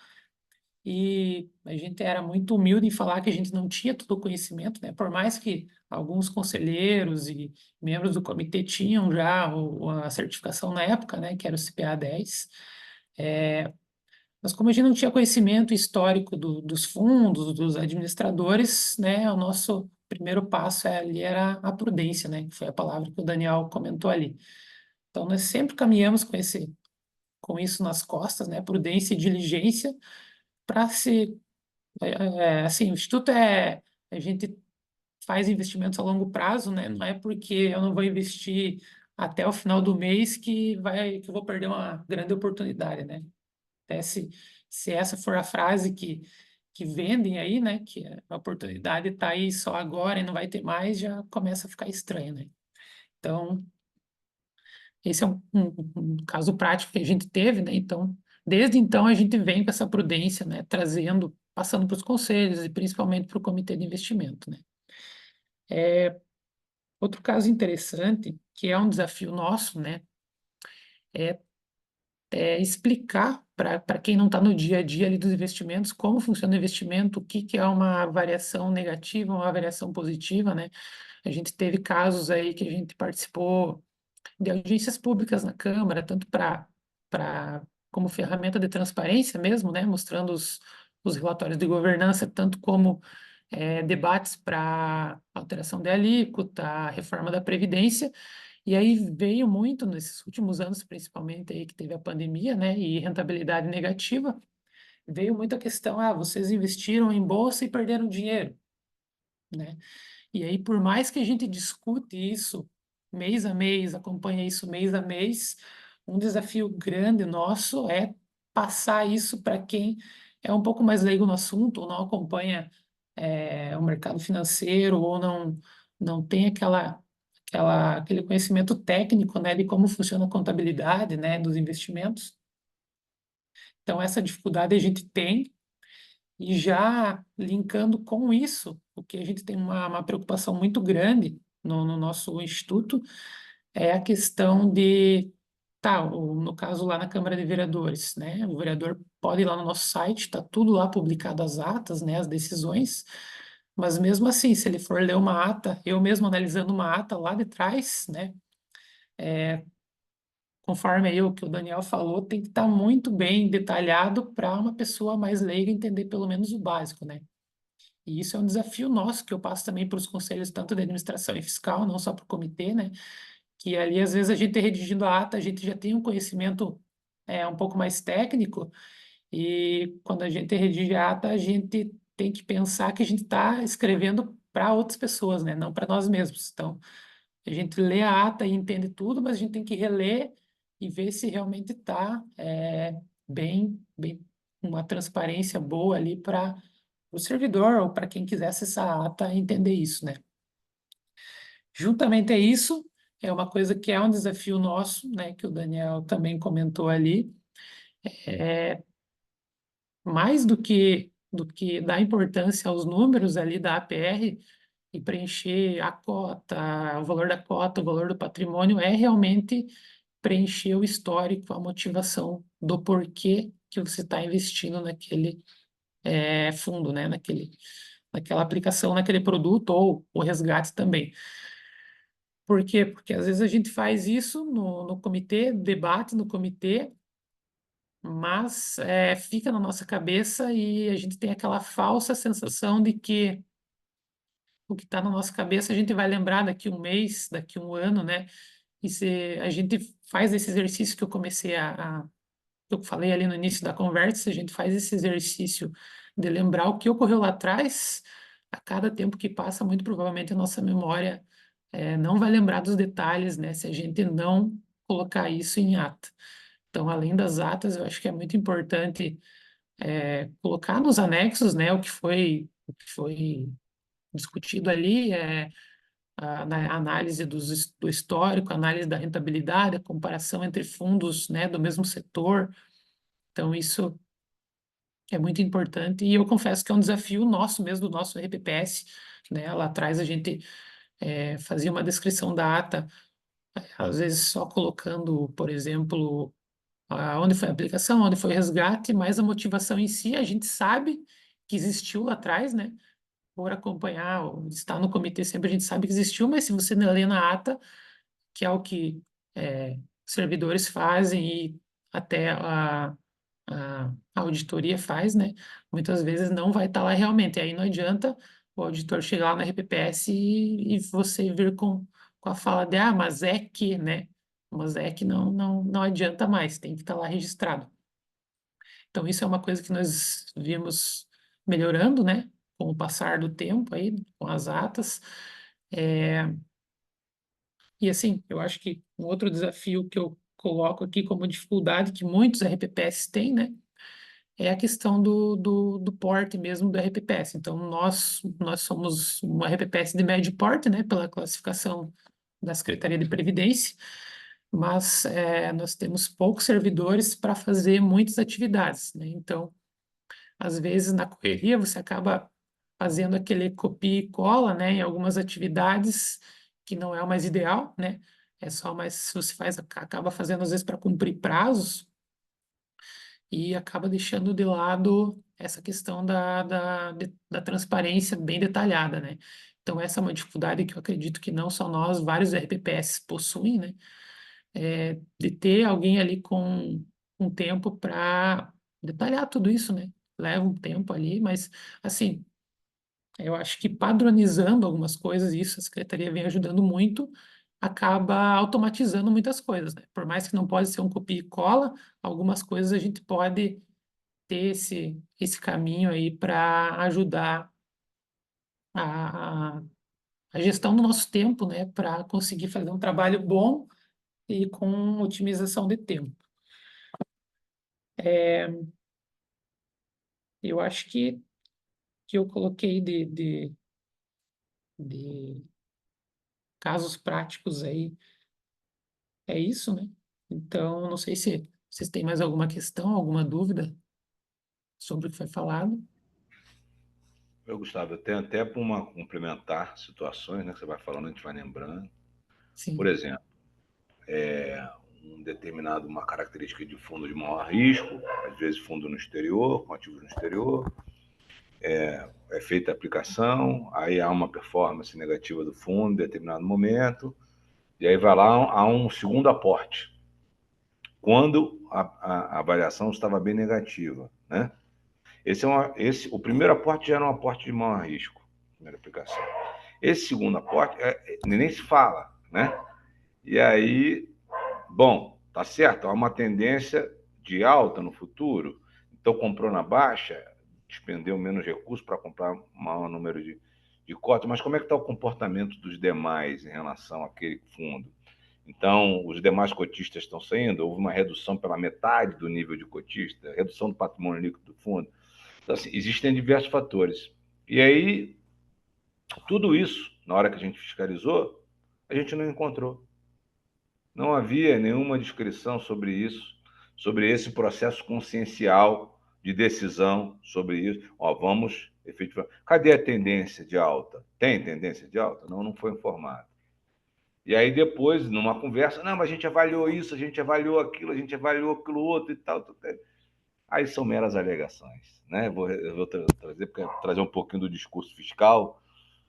e a gente era muito humilde em falar que a gente não tinha todo o conhecimento, né? Por mais que alguns conselheiros e membros do comitê tinham já a certificação na época, né? Que era o CPA 10. Mas como a gente não tinha conhecimento histórico dos fundos, dos administradores, né? O nosso primeiro passo ali era a prudência, né? Que foi a palavra que o Daniel comentou ali. Então nós sempre caminhamos com isso nas costas, né? Prudência e diligência para se assim, o Instituto a gente faz investimentos a longo prazo, né? Não é porque eu não vou investir até o final do mês que eu vou perder uma grande oportunidade, né? Até se essa for a frase que vendem aí, né? Que a oportunidade está aí só agora e não vai ter mais, já começa a ficar estranho, né? Então, esse é um caso prático que a gente teve, né? Então, desde então, a gente vem com essa prudência, né? Passando para os conselhos e principalmente para o comitê de investimento, né? Outro caso interessante, que é um desafio nosso, né? É explicar para quem não está no dia a dia ali dos investimentos, como funciona o investimento, o que é uma variação negativa, uma variação positiva, né? A gente teve casos aí que a gente participou de audiências públicas na Câmara, tanto como ferramenta de transparência mesmo, né, mostrando os relatórios de governança, tanto como debates para alteração da alíquota, reforma da Previdência, e aí veio muito nesses últimos anos, principalmente aí que teve a pandemia, né, e rentabilidade negativa, veio muito a questão, vocês investiram em bolsa e perderam dinheiro, né? E aí, por mais que a gente discute isso mês a mês, acompanha isso mês a mês, um desafio grande nosso é passar isso para quem é um pouco mais leigo no assunto, ou não acompanha o mercado financeiro, ou não tem aquele conhecimento técnico, né, de como funciona a contabilidade, né, dos investimentos. Então, essa dificuldade a gente tem, e já linkando com isso, o que a gente tem uma preocupação muito grande no nosso instituto é a questão no caso lá na Câmara de Vereadores, né? O vereador pode ir lá no nosso site, está tudo lá publicado as atas, né? As decisões, mas mesmo assim, se ele for ler uma ata, eu mesmo analisando uma ata lá de trás, né? Conforme aí o que o Daniel falou, tem que estar muito bem detalhado para uma pessoa mais leiga entender pelo menos o básico, né? E isso é um desafio nosso, que eu passo também para os conselhos, tanto de administração e fiscal, não só para o comitê, né? Que ali, às vezes, a gente redigindo a ata, a gente já tem um conhecimento um pouco mais técnico, e quando a gente redige a ata, a gente tem que pensar que a gente está escrevendo para outras pessoas, né? Não para nós mesmos. Então, a gente lê a ata e entende tudo, mas a gente tem que reler e ver se realmente está bem, uma transparência boa ali para o servidor ou para quem quiser acessar a ata entender isso, né? Juntamente a isso, é uma coisa que é um desafio nosso, né, que o Daniel também comentou ali, mais do que dar importância aos números ali da APR e preencher a cota, o valor da cota, o valor do patrimônio, é realmente preencher o histórico, a motivação do porquê que você está investindo fundo, né, naquela aplicação, naquele produto, ou o resgate também. Por quê? Porque às vezes a gente faz isso no comitê, debate no comitê, mas fica na nossa cabeça e a gente tem aquela falsa sensação de que o que está na nossa cabeça a gente vai lembrar daqui um mês, daqui um ano, né? E se a gente faz esse exercício que eu comecei que eu falei ali no início da conversa, a gente faz esse exercício de lembrar o que ocorreu lá atrás, a cada tempo que passa, muito provavelmente a nossa memória não vai lembrar dos detalhes, né? Se a gente não colocar isso em ata. Então, além das atas, eu acho que é muito importante colocar nos anexos, né, o que foi discutido ali, a análise do histórico, a análise da rentabilidade, a comparação entre fundos, né, do mesmo setor. Então, isso é muito importante e eu confesso que é um desafio nosso mesmo, do nosso RPPS, né? Lá atrás a gente fazia uma descrição da ata, às vezes só colocando, por exemplo, onde foi a aplicação, onde foi o resgate, mas a motivação em si a gente sabe que existiu lá atrás, né? Por acompanhar, ou estar no comitê sempre a gente sabe que existiu, mas se você não lê na ata, que é o que servidores fazem e até a auditoria faz, né? Muitas vezes não vai estar lá realmente. E aí não adianta o auditor chegar lá na RPPS e você vir com a fala de, mas é que, né? Mas é que não adianta mais, tem que estar lá registrado. Então, isso é uma coisa que nós vimos melhorando, né? Com o passar do tempo aí, com as atas. E assim, eu acho que um outro desafio que eu coloco aqui como dificuldade que muitos RPPS têm, né? É a questão do porte mesmo do RPPS. Então, nós somos uma RPPS de médio porte, né? Pela classificação da Secretaria de Previdência, mas nós temos poucos servidores para fazer muitas atividades, né? Então, às vezes, na correria, você acaba fazendo aquele copia e cola, né, em algumas atividades que não é o mais ideal, né? É só mais se você acaba fazendo às vezes para cumprir prazos e acaba deixando de lado essa questão da transparência bem detalhada, né? Então, essa é uma dificuldade que eu acredito que não só nós, vários RPPS possuem, né? De ter alguém ali com um tempo para detalhar tudo isso, né? Leva um tempo ali, mas, assim, eu acho que padronizando algumas coisas, e isso a secretaria vem ajudando muito, acaba automatizando muitas coisas, né? Por mais que não pode ser um copia e cola, algumas coisas a gente pode ter esse caminho aí para ajudar a, a a gestão do nosso tempo, né? Para conseguir fazer um trabalho bom e com otimização de tempo. Eu acho que eu coloquei de casos práticos aí, é isso, né? Então, não sei se vocês têm mais alguma questão, alguma dúvida sobre o que foi falado. Gustavo, eu tenho até para uma complementar situações, né, que você vai falando, a gente vai lembrando. Por Sim, exemplo, uma característica de fundo de maior risco, às vezes fundo no exterior, com ativos no exterior, é feita a aplicação, aí há uma performance negativa do fundo em determinado momento, e aí vai lá, há um segundo aporte, quando a avaliação estava bem negativa, né? O primeiro aporte já era um aporte de maior risco, primeira aplicação. Esse segundo aporte nem se fala, né? E aí, bom, tá certo, há uma tendência de alta no futuro, então comprou na baixa, despendeu menos recursos para comprar um maior número de cotas, mas como é que está o comportamento dos demais em relação àquele fundo? Então, os demais cotistas estão saindo, houve uma redução pela metade do nível de cotista, redução do patrimônio líquido do fundo. Então, assim, existem diversos fatores. E aí, tudo isso, na hora que a gente fiscalizou, a gente não encontrou. Não havia nenhuma descrição sobre isso, sobre esse processo consciencial de decisão sobre isso. Ó, vamos efetivamente. Cadê a tendência de alta? Tem tendência de alta? Não, não foi informado. E aí depois, numa conversa, não, mas a gente avaliou isso, a gente avaliou aquilo, a gente avaliou aquilo outro e tal. aí são meras alegações, né? Eu vou trazer um pouquinho do discurso fiscal,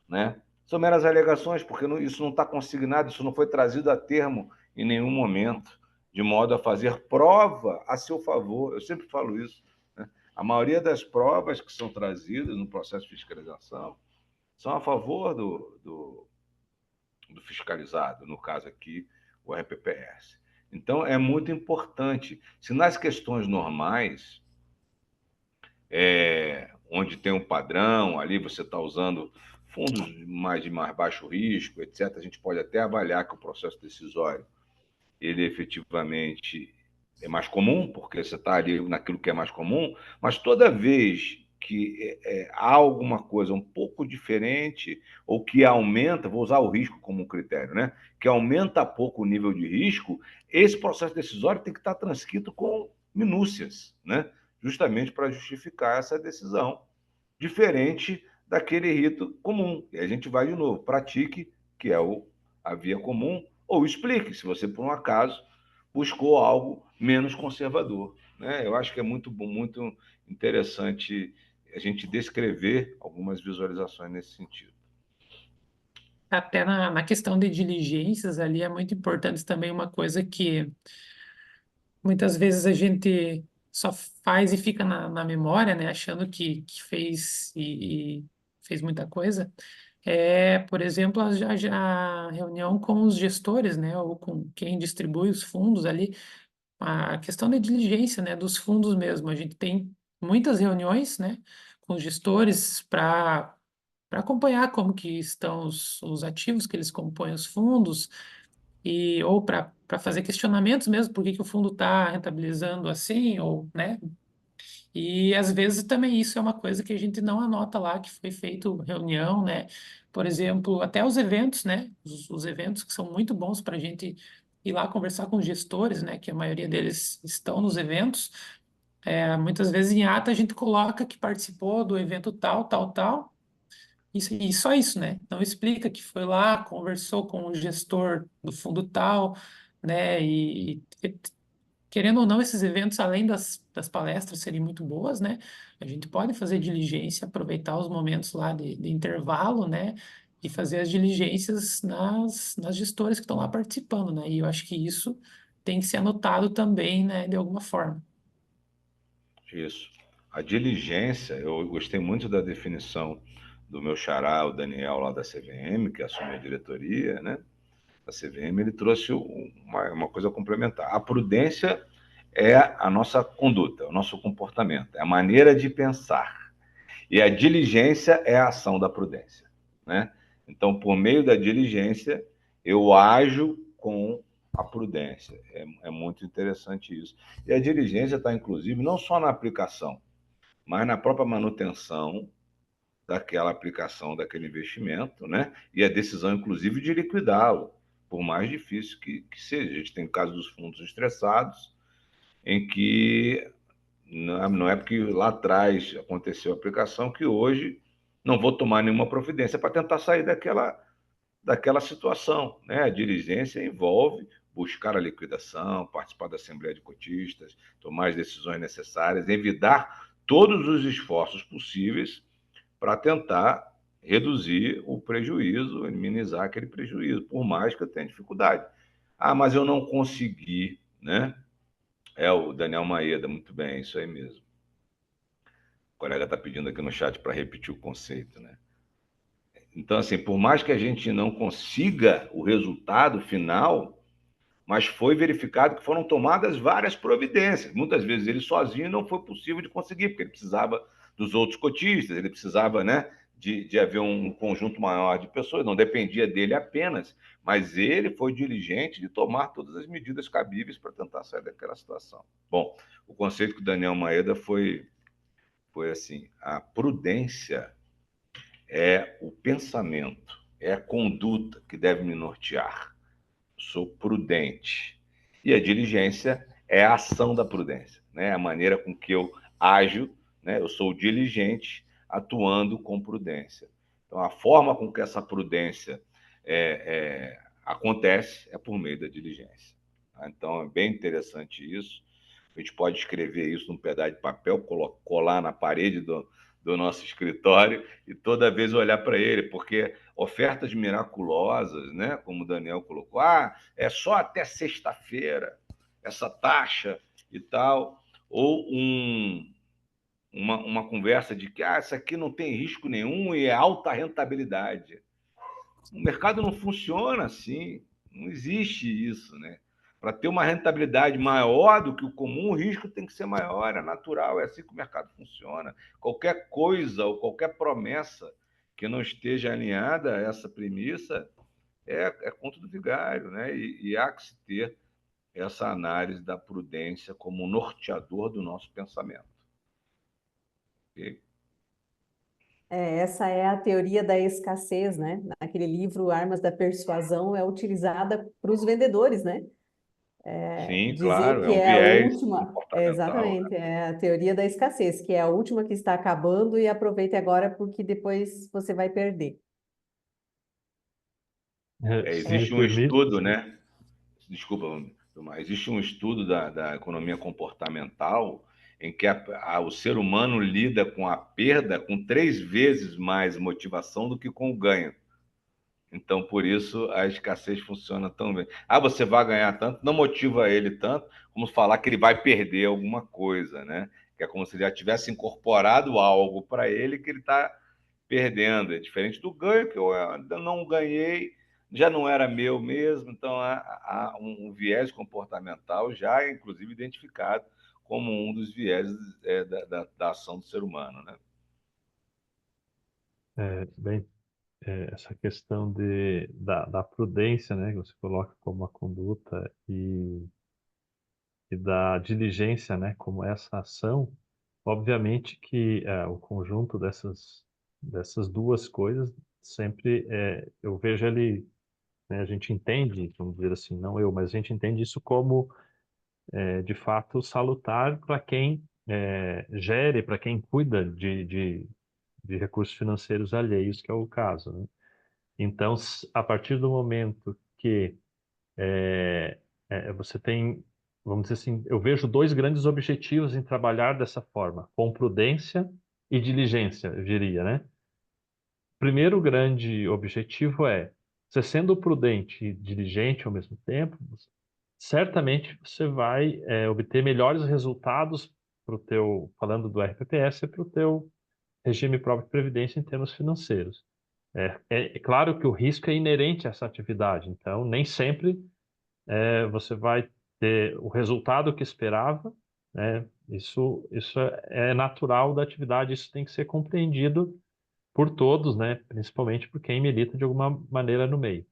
né? São meras alegações, porque isso não está consignado, isso não foi trazido a termo em nenhum momento, de modo a fazer prova a seu favor. Eu sempre falo isso, né? A maioria das provas que são trazidas no processo de fiscalização são a favor do fiscalizado, no caso aqui, o RPPS. Então, é muito importante. Se nas questões normais, onde tem um padrão, ali você está usando fundos de mais baixo risco, etc., a gente pode até avaliar que o processo decisório ele efetivamente é mais comum, porque você está ali naquilo que é mais comum, mas toda vez que há alguma coisa um pouco diferente ou que aumenta, vou usar o risco como um critério, né? Que aumenta pouco o nível de risco, esse processo decisório tem que estar transcrito com minúcias, né? Justamente para justificar essa decisão, diferente daquele rito comum. E a gente vai de novo, pratique, que é a via comum, ou explique, se você, por um acaso, buscou algo menos conservador, né? Eu acho que é muito interessante a gente descrever algumas visualizações nesse sentido. Até na questão de diligências ali é muito importante também uma coisa que muitas vezes a gente só faz e fica na memória, né, achando que fez e fez muita coisa. Por exemplo, a reunião com os gestores, né, ou com quem distribui os fundos ali, a questão da diligência, né, dos fundos mesmo. A gente tem muitas reuniões, né, com os gestores para acompanhar como que estão os ativos que eles compõem os fundos, ou para fazer questionamentos mesmo, por que que o fundo está rentabilizando assim, ou, né? E às vezes também isso é uma coisa que a gente não anota lá, que foi feito reunião, né? Por exemplo, até os eventos, né? Os eventos que são muito bons para a gente ir lá conversar com os gestores, né? Que a maioria deles estão nos eventos. Muitas vezes em ata a gente coloca que participou do evento tal, tal, tal, e só isso, né? Não explica que foi lá, conversou com o gestor do fundo tal, né? Querendo ou não, esses eventos, além das palestras serem muito boas, né? A gente pode fazer diligência, aproveitar os momentos lá de intervalo, né? E fazer as diligências nas gestoras que estão lá participando, né? E eu acho que isso tem que ser anotado também, né? De alguma forma. Isso. A diligência, eu gostei muito da definição do meu xará, o Daniel, lá da CVM, que assumiu a diretoria, né? Da CVM, ele trouxe uma coisa complementar. A prudência é a nossa conduta, o nosso comportamento, é a maneira de pensar. E a diligência é a ação da prudência, né? Então, por meio da diligência, eu ajo com a prudência. É muito interessante isso. E a diligência está, inclusive, não só na aplicação, mas na própria manutenção daquela aplicação, daquele investimento, né? E a decisão, inclusive, de liquidá-lo, por mais difícil que seja. A gente tem o caso dos fundos estressados, em que não é porque lá atrás aconteceu a aplicação que hoje não vou tomar nenhuma providência para tentar sair daquela situação, né? A diligência envolve buscar a liquidação, participar da assembleia de cotistas, tomar as decisões necessárias, evitar todos os esforços possíveis para tentar reduzir o prejuízo, minimizar aquele prejuízo, por mais que eu tenha dificuldade. Ah, mas eu não consegui, né? O Daniel Maeda, muito bem, isso aí mesmo. O colega está pedindo aqui no chat para repetir o conceito, né? Então, assim, por mais que a gente não consiga o resultado final, mas foi verificado que foram tomadas várias providências. Muitas vezes ele sozinho não foi possível de conseguir, porque ele precisava dos outros cotistas, ele precisava, né, de haver um conjunto maior de pessoas, não dependia dele apenas, mas ele foi diligente de tomar todas as medidas cabíveis para tentar sair daquela situação. Bom, o conceito que o Daniel Maeda foi assim, a prudência é o pensamento, é a conduta que deve me nortear. Sou prudente. E a diligência é a ação da prudência, né? A maneira com que eu ajo, né? Eu sou diligente atuando com prudência. Então, a forma com que essa prudência acontece é por meio da diligência. Então, é bem interessante isso. A gente pode escrever isso num pedaço de papel, colar na parede do nosso escritório e toda vez olhar para ele, porque ofertas miraculosas, né, como o Daniel colocou, é só até sexta-feira essa taxa e tal, ou uma conversa de que isso aqui não tem risco nenhum e é alta rentabilidade. O mercado não funciona assim, não existe isso, né? Para ter uma rentabilidade maior do que o comum, o risco tem que ser maior, é natural, é assim que o mercado funciona. Qualquer coisa ou qualquer promessa que não esteja alinhada a essa premissa é conto do vigário, né? E há que se ter essa análise da prudência como norteador do nosso pensamento. Ok? Essa é a teoria da escassez, né? Naquele livro Armas da Persuasão é utilizada para os vendedores, né? Sim, Dizer claro, é que um é a viés última, comportamental, né? exatamente, é a teoria da escassez, que é a última que está acabando e aproveite agora porque depois você vai perder. Se me Existe um permite, estudo, né? Desculpa, mas existe um estudo da economia comportamental em que o ser humano lida com a perda com 3 vezes mais motivação do que com o ganho. Então, por isso, a escassez funciona tão bem. Você vai ganhar tanto, não motiva ele tanto como falar que ele vai perder alguma coisa, né? Que é como se ele já tivesse incorporado algo para ele que ele está perdendo. É diferente do ganho, que eu ainda não ganhei, já não era meu mesmo. Então, há um viés comportamental já, inclusive, identificado como um dos viés da ação do ser humano, né? bem, essa questão da prudência, né, que você coloca como a conduta e da diligência, né, como essa ação, obviamente que o conjunto dessas duas coisas sempre eu vejo ele, né, a gente entende, vamos dizer assim, não eu, mas a gente entende isso como de fato salutar para quem gere, para quem cuida de recursos financeiros alheios, que é o caso, né? Então, a partir do momento que você tem, vamos dizer assim, eu vejo dois grandes objetivos em trabalhar dessa forma, com prudência e diligência, eu diria, né? O primeiro grande objetivo é, você sendo prudente e diligente ao mesmo tempo, certamente você vai obter melhores resultados para o teu, falando do RPPS, para o teu regime próprio de previdência em termos financeiros. É claro que o risco é inerente a essa atividade, então nem sempre você vai ter o resultado que esperava, né? Isso é natural da atividade, isso tem que ser compreendido por todos, né? Principalmente por quem milita de alguma maneira no meio.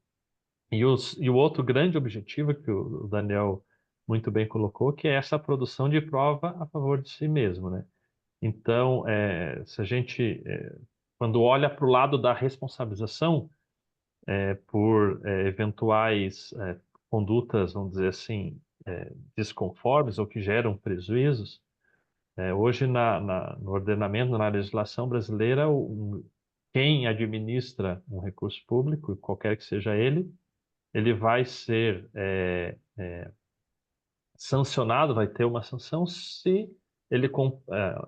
E o outro grande objetivo que o Daniel muito bem colocou, que é essa produção de prova a favor de si mesmo, né? Então, se a gente, quando olha para o lado da responsabilização por eventuais condutas, vamos dizer assim, desconformes ou que geram prejuízos, hoje no ordenamento, na legislação brasileira, quem administra um recurso público, qualquer que seja ele vai ser sancionado, vai ter uma sanção se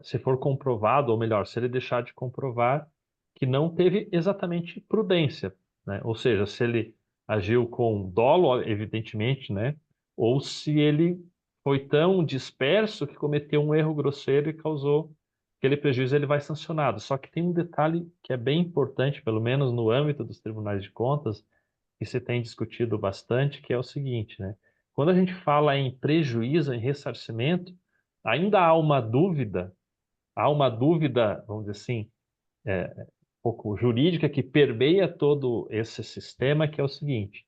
se for comprovado, ou melhor, se ele deixar de comprovar que não teve exatamente prudência, né? Ou seja, se ele agiu com dolo, evidentemente, né? Ou se ele foi tão disperso que cometeu um erro grosseiro e causou aquele prejuízo, ele vai sancionado. Só que tem um detalhe que é bem importante, pelo menos no âmbito dos tribunais de contas, que se tem discutido bastante, que é o seguinte, né? Quando a gente fala em prejuízo, em ressarcimento, ainda há uma dúvida, vamos dizer assim, um pouco jurídica que permeia todo esse sistema, que é o seguinte: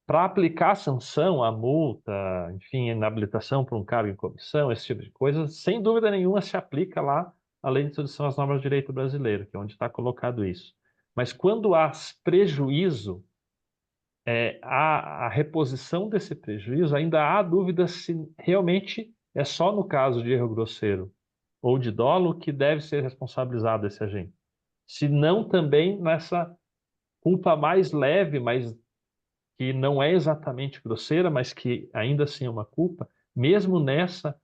para aplicar a sanção, a multa, enfim, a inabilitação para um cargo em comissão, esse tipo de coisa, sem dúvida nenhuma se aplica lá a lei de introdução às normas de direito brasileiro, que é onde está colocado isso. Mas quando há prejuízo, a reposição desse prejuízo, ainda há dúvida se realmente é só no caso de erro grosseiro ou de dolo que deve ser responsabilizado esse agente. Se não também nessa culpa mais leve, mas que não é exatamente grosseira, mas que ainda assim é uma culpa, mesmo nessa,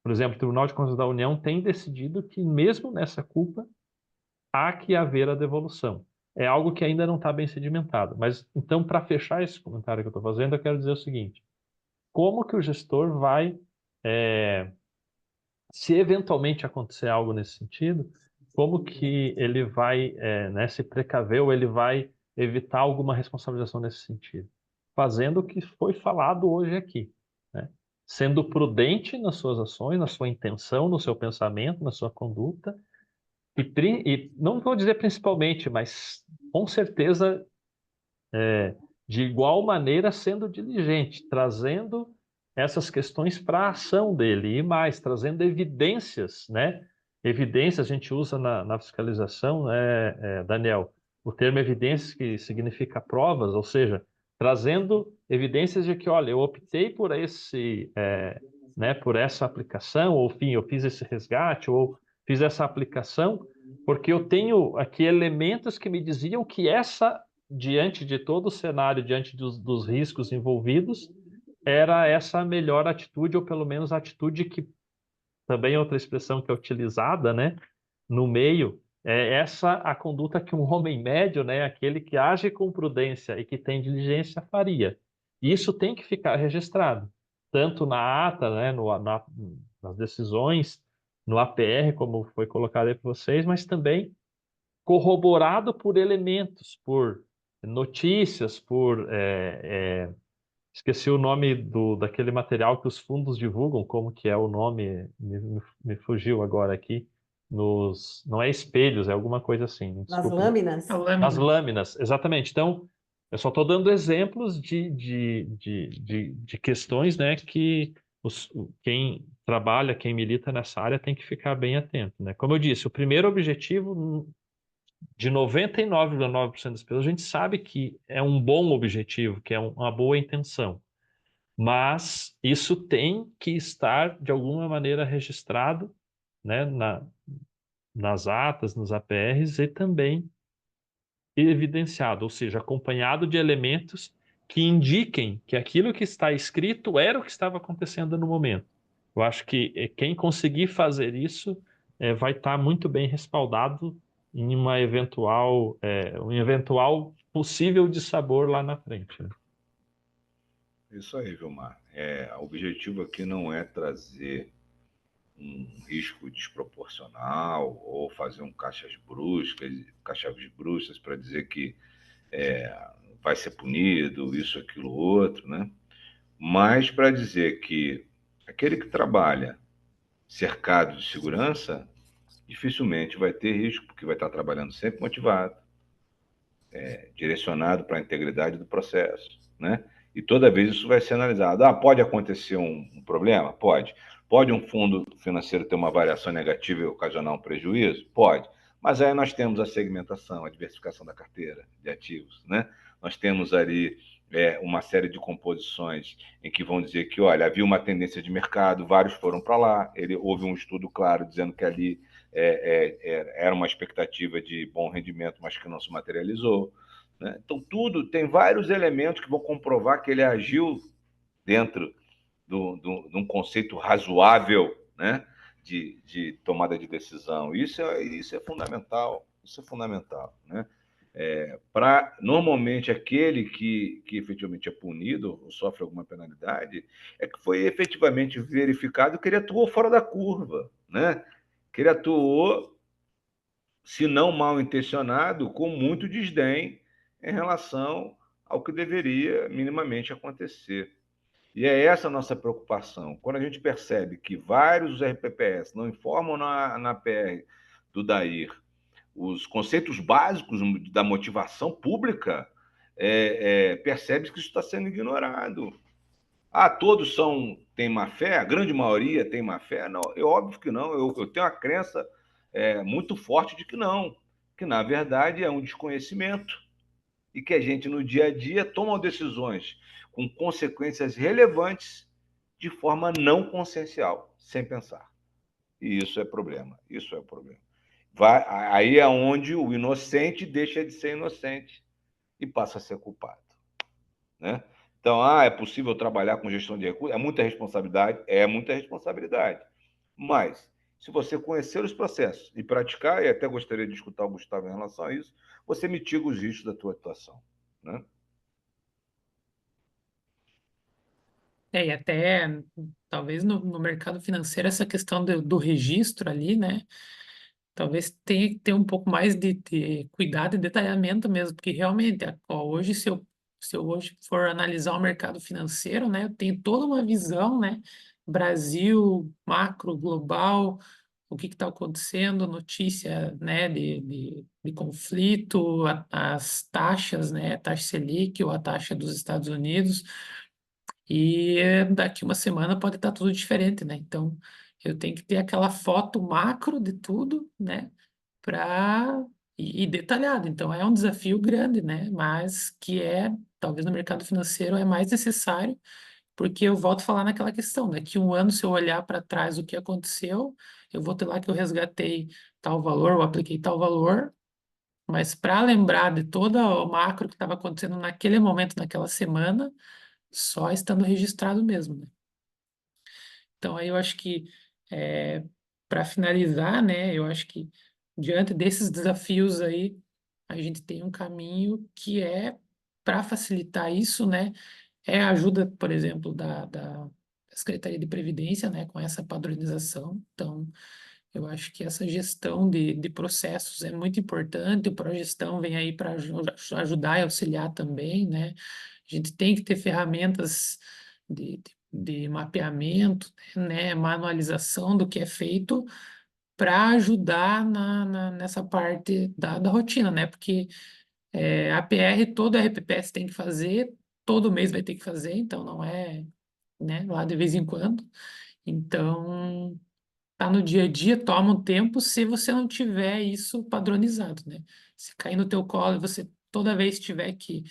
por exemplo, o Tribunal de Contas da União tem decidido que mesmo nessa culpa há que haver a devolução. É algo que ainda não está bem sedimentado. Mas, então, para fechar esse comentário que eu estou fazendo, eu quero dizer o seguinte: como que o gestor vai, se eventualmente acontecer algo nesse sentido, como que ele vai, né, se precaver ou ele vai evitar alguma responsabilização nesse sentido? Fazendo o que foi falado hoje aqui, né? Sendo prudente nas suas ações, na sua intenção, no seu pensamento, na sua conduta, e não vou dizer principalmente, mas com certeza de igual maneira sendo diligente, trazendo essas questões para a ação dele e mais, trazendo evidências, né? Evidências a gente usa na fiscalização, né, Daniel? O termo evidências que significa provas, ou seja, trazendo evidências de que, olha, eu optei por né, por essa aplicação, ou enfim, eu fiz esse resgate, ou fiz essa aplicação, porque eu tenho aqui elementos que me diziam que diante de todo o cenário, diante dos riscos envolvidos, era essa a melhor atitude, ou pelo menos a atitude que também é outra expressão que é utilizada, né, no meio, é essa a conduta que um homem médio, né, aquele que age com prudência e que tem diligência, faria. E isso tem que ficar registrado, tanto na ata, né, nas decisões, no APR, como foi colocado aí para vocês, mas também corroborado por elementos, por notícias, esqueci o nome daquele material que os fundos divulgam, como que é o nome, me fugiu agora aqui, não é espelhos, é alguma coisa assim, Nas desculpa. lâminas? A Nas lâmina. lâminas, exatamente. Então, eu só estou dando exemplos de questões, né, que quem trabalha, quem milita nessa área tem que ficar bem atento, né? Como eu disse, o primeiro objetivo de 99,9% das pessoas, a gente sabe que é um bom objetivo, que é uma boa intenção, mas isso tem que estar, de alguma maneira, registrado, né, nas atas, nos APRs e também evidenciado, ou seja, acompanhado de elementos que indiquem que aquilo que está escrito era o que estava acontecendo no momento. Eu acho que quem conseguir fazer isso vai estar muito bem respaldado em um eventual possível dissabor lá na frente, né? Isso aí, Vilmar. O objetivo aqui não é trazer um risco desproporcional ou fazer um caixas bruxas para dizer que vai ser punido, isso, aquilo, outro, né? Mas para dizer que aquele que trabalha cercado de segurança dificilmente vai ter risco, porque vai estar trabalhando sempre motivado, direcionado para a integridade do processo, né? E toda vez isso vai ser analisado. Pode acontecer um problema? Pode. Pode um fundo financeiro ter uma variação negativa e ocasionar um prejuízo? Pode. Mas aí nós temos a segmentação, a diversificação da carteira de ativos, né? Nós temos ali uma série de composições em que vão dizer que, olha, havia uma tendência de mercado, vários foram para lá, houve um estudo claro dizendo que ali era uma expectativa de bom rendimento, mas que não se materializou, né? Então, tem vários elementos que vão comprovar que ele agiu dentro de um conceito razoável, né, de tomada de decisão. Isso é fundamental. Isso é fundamental, né? Normalmente, aquele que efetivamente é punido ou sofre alguma penalidade é que foi efetivamente verificado que ele atuou fora da curva, né? Que ele atuou, se não mal intencionado, com muito desdém em relação ao que deveria minimamente acontecer. E é essa a nossa preocupação. Quando a gente percebe que vários RPPS não informam na PR do DAIR os conceitos básicos da motivação pública, percebe que isso está sendo ignorado. Todos têm má fé? A grande maioria tem má fé? Não, é óbvio que não. Eu tenho uma crença muito forte de que não, que na verdade é um desconhecimento e que a gente no dia a dia toma decisões com consequências relevantes de forma não consciencial, sem pensar. E isso é problema. Isso é o problema. Aí é onde o inocente deixa de ser inocente e passa a ser culpado, né? Então, é possível trabalhar com gestão de recursos? É muita responsabilidade? É muita responsabilidade. Mas, se você conhecer os processos e praticar, e até gostaria de escutar o Gustavo em relação a isso, você mitiga os riscos da tua atuação, né? E até talvez no mercado financeiro essa questão do registro ali, né? Talvez tenha que ter um pouco mais de cuidado e detalhamento mesmo, porque realmente, ó, hoje se eu hoje for analisar o mercado financeiro, né, eu tenho toda uma visão, né, Brasil, macro, global, o que está acontecendo, notícia, né, de conflito, as taxas, né, a taxa Selic ou a taxa dos Estados Unidos, e daqui uma semana pode estar tudo diferente, né? Então, eu tenho que ter aquela foto macro de tudo, né? Para e detalhado. Então, é um desafio grande, né? Mas que talvez no mercado financeiro é mais necessário, porque eu volto a falar naquela questão, né? Que um ano, se eu olhar para trás o que aconteceu, eu vou ter lá que eu resgatei tal valor, eu apliquei tal valor, mas para lembrar de todo o macro que estava acontecendo naquele momento, naquela semana, só estando registrado mesmo, né? Então, aí eu acho que, para finalizar, né, eu acho que diante desses desafios aí, a gente tem um caminho que para facilitar isso, né, é a ajuda, por exemplo, da Secretaria de Previdência, né, com essa padronização. Então, eu acho que essa gestão de processos é muito importante, o Progestão vem aí para ajudar e auxiliar também, né? A gente tem que ter ferramentas de mapeamento, né? Manualização do que é feito para ajudar nessa parte da rotina, né? Porque APR, todo RPPS tem que fazer, todo mês vai ter que fazer, então não é, né, lá de vez em quando. Então, tá no dia a dia, toma um tempo se você não tiver isso padronizado, né? Se cair no teu colo e você toda vez tiver que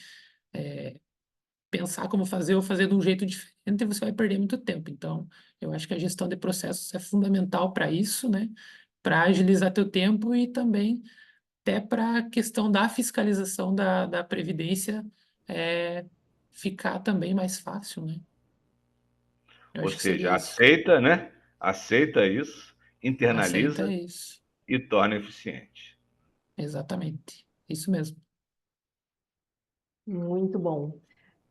pensar como fazer ou fazer de um jeito diferente, você vai perder muito tempo. Então, eu acho que a gestão de processos é fundamental para isso, né? Para agilizar teu tempo e também até para a questão da fiscalização da Previdência é, ficar também mais fácil, né? Eu Ou acho que seria seja, isso. aceita, né? Aceita isso, Aceita internaliza isso. e torna eficiente. Exatamente. Isso mesmo. Muito bom.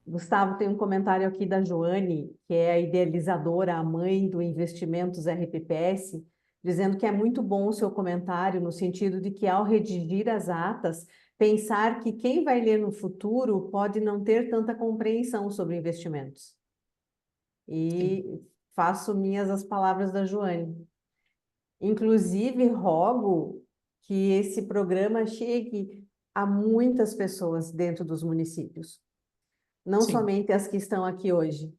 Gustavo, tem um comentário aqui da Joane, que é a idealizadora, a mãe do Investimentos RPPS, dizendo que é muito bom o seu comentário, no sentido de que, ao redigir as atas, pensar que quem vai ler no futuro pode não ter tanta compreensão sobre investimentos. Sim. E faço minhas as palavras da Joane. Inclusive, rogo que esse programa chegue a muitas pessoas dentro dos municípios, não Sim. somente as que estão aqui hoje,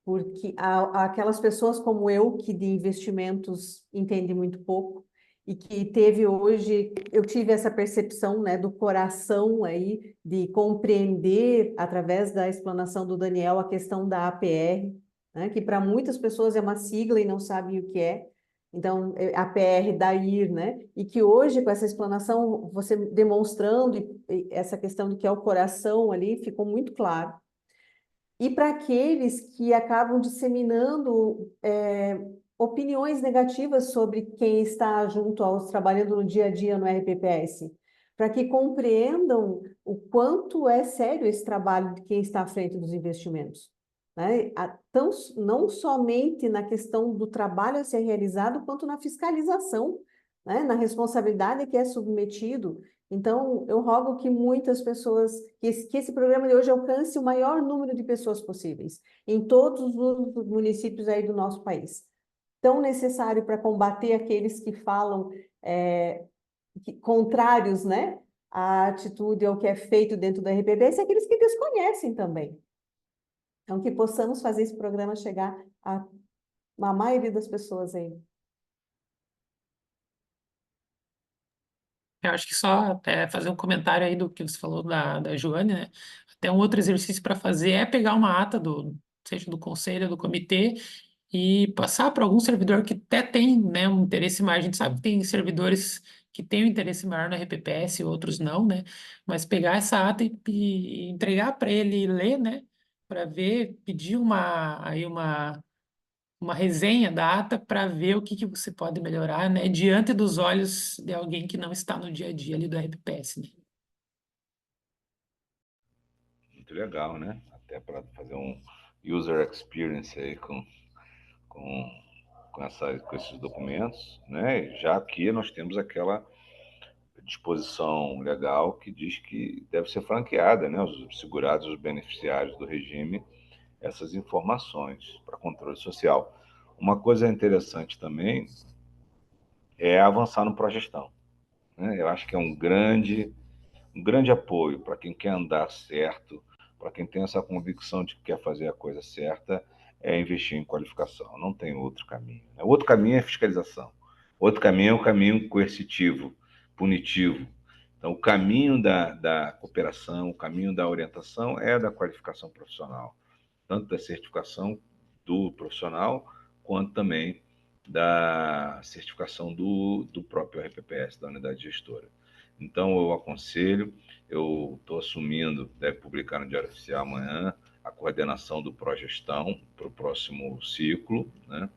porque há aquelas pessoas como eu que de investimentos entende muito pouco e que teve hoje, eu tive essa percepção, né, do coração aí de compreender através da explanação do Daniel a questão da APR, né, que para muitas pessoas é uma sigla e não sabem o que é. Então, APR da IR, né? E que hoje, com essa explanação, você demonstrando essa questão de que é o coração ali, ficou muito claro. E para aqueles que acabam disseminando opiniões negativas sobre quem está junto aos trabalhando no dia a dia no RPPS, para que compreendam o quanto é sério esse trabalho de quem está à frente dos investimentos. Né? Não somente na questão do trabalho a ser realizado, quanto na fiscalização, né? Na responsabilidade que é submetido. Então, eu rogo que muitas pessoas, que esse programa de hoje alcance o maior número de pessoas possíveis, em todos os municípios aí do nosso país. Tão necessário para combater aqueles que falam contrários, né, à atitude ao que é feito dentro da RPBS, e aqueles que desconhecem também. Então, que possamos fazer esse programa chegar a maioria das pessoas aí. Eu acho que só fazer um comentário aí do que você falou da Joane, né? Até um outro exercício para fazer é pegar uma ata seja do conselho, do comitê, e passar para algum servidor que até tem, né, um interesse maior. A gente sabe que tem servidores que têm um interesse maior no RPPS e outros não, né? Mas pegar essa ata e entregar para ele ler, né? para ver, pedir uma resenha da ata para ver o que que você pode melhorar, né, diante dos olhos de alguém que não está no dia a dia ali do RPPS, né? Muito legal, né? Até para fazer um user experience aí com, com esses documentos, né? Já que nós temos aquela disposição legal que diz que deve ser franqueada, né? Os segurados, os beneficiários do regime, essas informações para controle social. Uma coisa interessante também é avançar no progestão, né? Eu acho que é um grande apoio para quem quer andar certo, para quem tem essa convicção de que quer fazer a coisa certa, é investir em qualificação. Não tem outro caminho, né? O outro caminho é fiscalização. O outro caminho é o caminho coercitivo, punitivo. Então, o caminho da cooperação, o caminho da orientação é da qualificação profissional, tanto da certificação do profissional, quanto também da certificação do próprio RPPS, da unidade gestora. Então, eu aconselho, eu estou assumindo, deve publicar no Diário Oficial amanhã, a coordenação do Progestão para o próximo ciclo, né?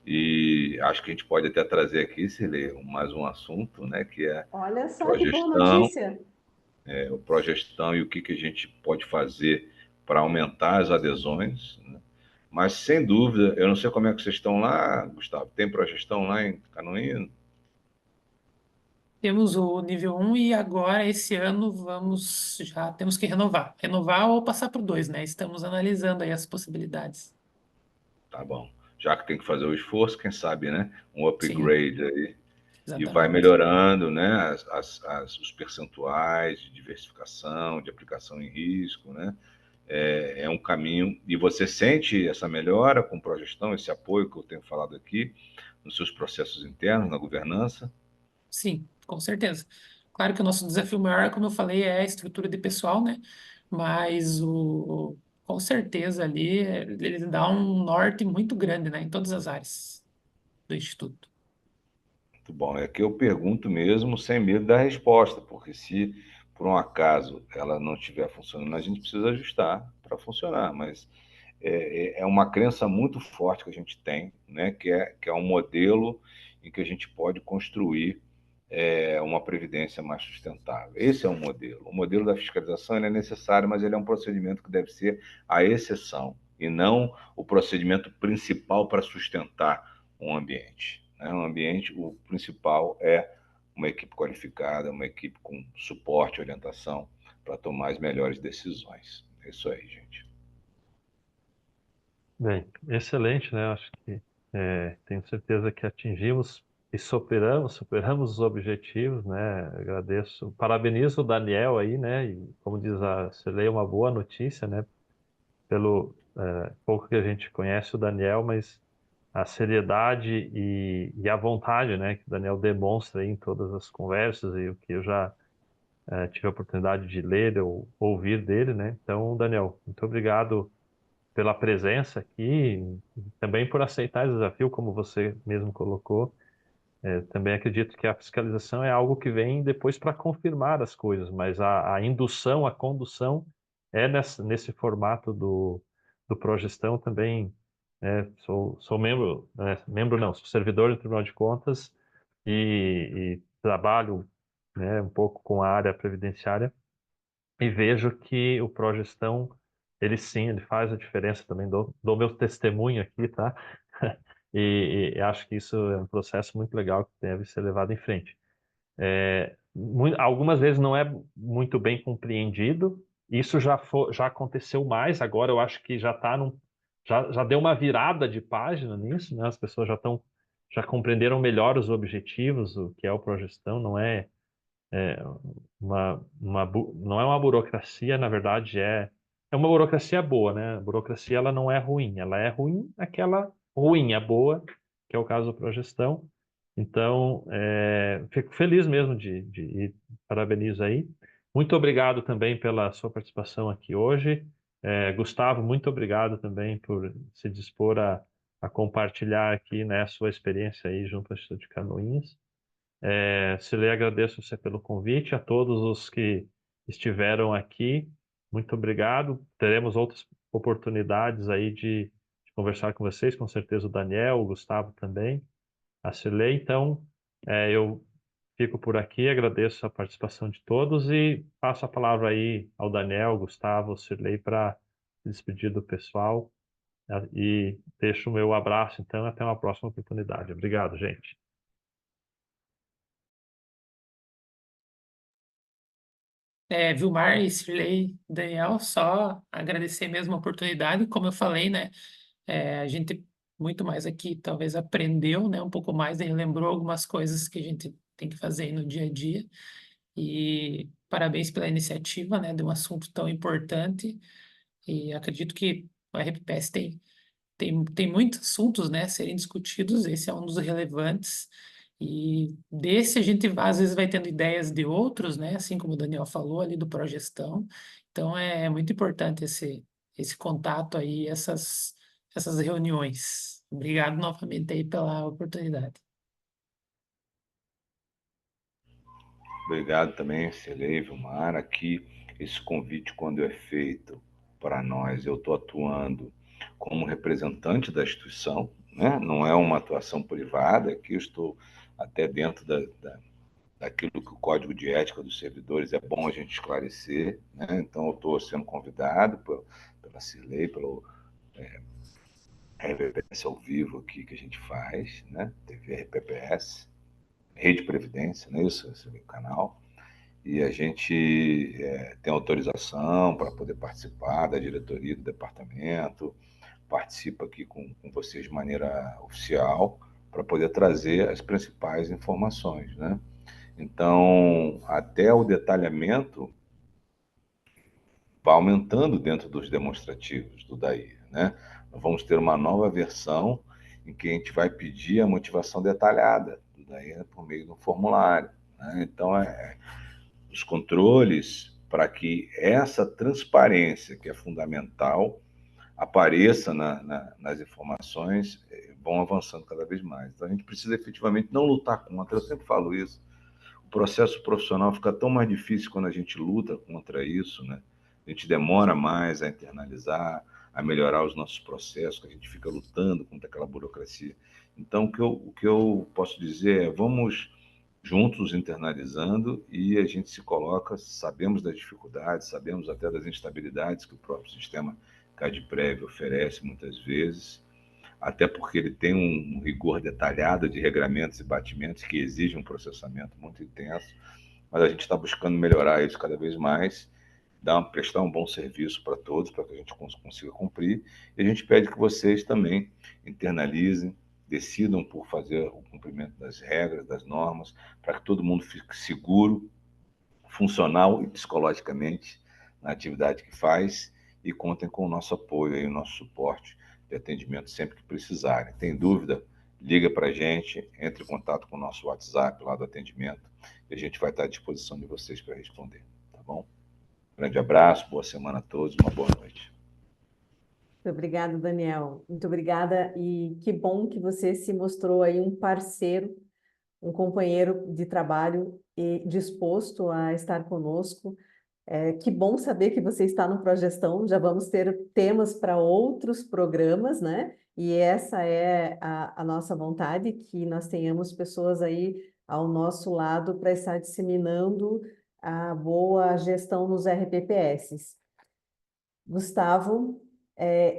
E acho que a gente pode até trazer aqui, Cirlei, mais um assunto, né? Que é Olha só que boa progestão, notícia. o progestão e o que, que a gente pode fazer para aumentar as adesões, né? Mas, sem dúvida, eu não sei como é que vocês estão lá, Gustavo, tem progestão lá em Canoinha? Temos o nível 1 e agora, esse ano, já temos que renovar. Renovar ou passar para o 2, né? Estamos analisando aí as possibilidades. Tá bom. Já que tem que fazer o esforço, quem sabe, né? Um Sim, upgrade aí. E vai exatamente. melhorando, né? Os percentuais de diversificação, de aplicação em risco, né? É um caminho. E você sente essa melhora com progestão, esse apoio que eu tenho falado aqui, nos seus processos internos, na governança? Sim, com certeza. Claro que o nosso desafio maior, como eu falei, é a estrutura de pessoal, né? Mas com certeza ali ele dá um norte muito grande, né? Em todas as áreas do Instituto. Muito bom. É que eu pergunto mesmo sem medo da resposta, porque se por um acaso ela não estiver funcionando, a gente precisa ajustar para funcionar. Mas é uma crença muito forte que a gente tem, né? Que é um modelo em que a gente pode construir uma previdência mais sustentável. Esse é um modelo. O modelo da fiscalização ele é necessário, mas ele é um procedimento que deve ser a exceção e não o procedimento principal para sustentar um ambiente, né? Um ambiente, o principal é uma equipe qualificada, uma equipe com suporte e orientação para tomar as melhores decisões. É isso aí, gente. Bem, excelente, né? Acho que tenho certeza que atingimos e superamos os objetivos, né? Agradeço, parabenizo o Daniel aí, né? E como diz a Celei, uma boa notícia, né? Pelo pouco que a gente conhece o Daniel, mas a seriedade e a vontade, né? Que o Daniel demonstra aí em todas as conversas e o que eu já tive a oportunidade de ler ou ouvir dele, né? Então, Daniel, muito obrigado pela presença aqui, e também por aceitar esse desafio, como você mesmo colocou. Também acredito que a fiscalização é algo que vem depois para confirmar as coisas, mas a indução, a condução é nesse formato do Progestão também. Sou membro, membro não, sou servidor do Tribunal de Contas e trabalho, né, um pouco com a área previdenciária e vejo que o Progestão, ele sim, ele faz a diferença também, dou meu testemunho aqui, tá? E acho que isso é um processo muito legal que deve ser levado em frente. Algumas vezes não é muito bem compreendido, isso já aconteceu mais, agora eu acho que já deu uma virada de página nisso, né? As pessoas já compreenderam melhor os objetivos, o que é o Progestão, é não é uma burocracia, na verdade é uma burocracia boa, né? A burocracia ela não é ruim, ela é ruim aquela ruim, a boa, que é o caso da progestão. Então, fico feliz mesmo e parabenizo aí. Muito obrigado também pela sua participação aqui hoje. Gustavo, muito obrigado também por se dispor a compartilhar aqui, né, a sua experiência aí junto ao Instituto de Canoinhas. Silei, agradeço você pelo convite, a todos os que estiveram aqui, muito obrigado. Teremos outras oportunidades aí de conversar com vocês, com certeza o Daniel, o Gustavo também, a Cirlei. Então, eu fico por aqui, agradeço a participação de todos e passo a palavra aí ao Daniel, Gustavo, Cirlei para se despedir do pessoal, e deixo o meu abraço, então, até uma próxima oportunidade. Obrigado, gente. Vilmar e Cirlei, Daniel, só agradecer mesmo a oportunidade, como eu falei, né? A gente muito mais aqui talvez aprendeu, né? Um pouco mais e lembrou algumas coisas que a gente tem que fazer aí no dia a dia. E parabéns pela iniciativa, né? De um assunto tão importante. E acredito que o RPPS tem muitos assuntos, né, a serem discutidos, esse é um dos relevantes, e desse a gente às vezes vai tendo ideias de outros, né, assim como o Daniel falou ali do Progestão, então é muito importante esse contato aí, essas reuniões. Obrigado novamente aí pela oportunidade. Obrigado também, Celei, Vilmar. Aqui, esse convite, quando é feito para nós, eu estou atuando como representante da instituição, né? Não é uma atuação privada, aqui eu estou até dentro daquilo que o Código de Ética dos Servidores é bom a gente esclarecer, né? Então, eu estou sendo convidado pela Cirlei, pelo RPPS ao vivo aqui que a gente faz, né? TV RPPS, Rede Previdência, não é isso? Esse é o canal. E a gente tem autorização para poder participar da diretoria do departamento, participa aqui com vocês de maneira oficial, para poder trazer as principais informações, né? Então, até o detalhamento vai aumentando dentro dos demonstrativos do DAI, né? Nós vamos ter uma nova versão em que a gente vai pedir a motivação detalhada do DAI, né, por meio de um formulário, né? Então, os controles para que essa transparência, que é fundamental, apareça nas informações, vão avançando cada vez mais. Então, a gente precisa efetivamente não lutar contra, eu sempre falo isso, o processo profissional fica tão mais difícil quando a gente luta contra isso, né? A gente demora mais a internalizar, a melhorar os nossos processos, que a gente fica lutando contra aquela burocracia. Então, o que eu posso dizer é, vamos juntos internalizando e a gente se coloca, sabemos das dificuldades, sabemos até das instabilidades que o próprio sistema CADPREV oferece muitas vezes, até porque ele tem um rigor detalhado de regramentos e batimentos que exige um processamento muito intenso, mas a gente está buscando melhorar isso cada vez mais, prestar um bom serviço para todos, para que a gente consiga cumprir, e a gente pede que vocês também internalizem, decidam por fazer o cumprimento das regras, das normas, para que todo mundo fique seguro, funcional e psicologicamente na atividade que faz, e contem com o nosso apoio e o nosso suporte de atendimento sempre que precisarem. Tem dúvida? Liga para a gente, entre em contato com o nosso WhatsApp lá do atendimento, e a gente vai estar à disposição de vocês para responder, tá bom? Grande abraço, boa semana a todos, uma boa noite. Muito obrigada, Daniel. Muito obrigada e que bom que você se mostrou aí um parceiro, um companheiro de trabalho e disposto a estar conosco. Que bom saber que você está no Progestão. Já vamos ter temas para outros programas, né? E essa é a nossa vontade, que nós tenhamos pessoas aí ao nosso lado para estar disseminando a boa gestão nos RPPS. Gustavo,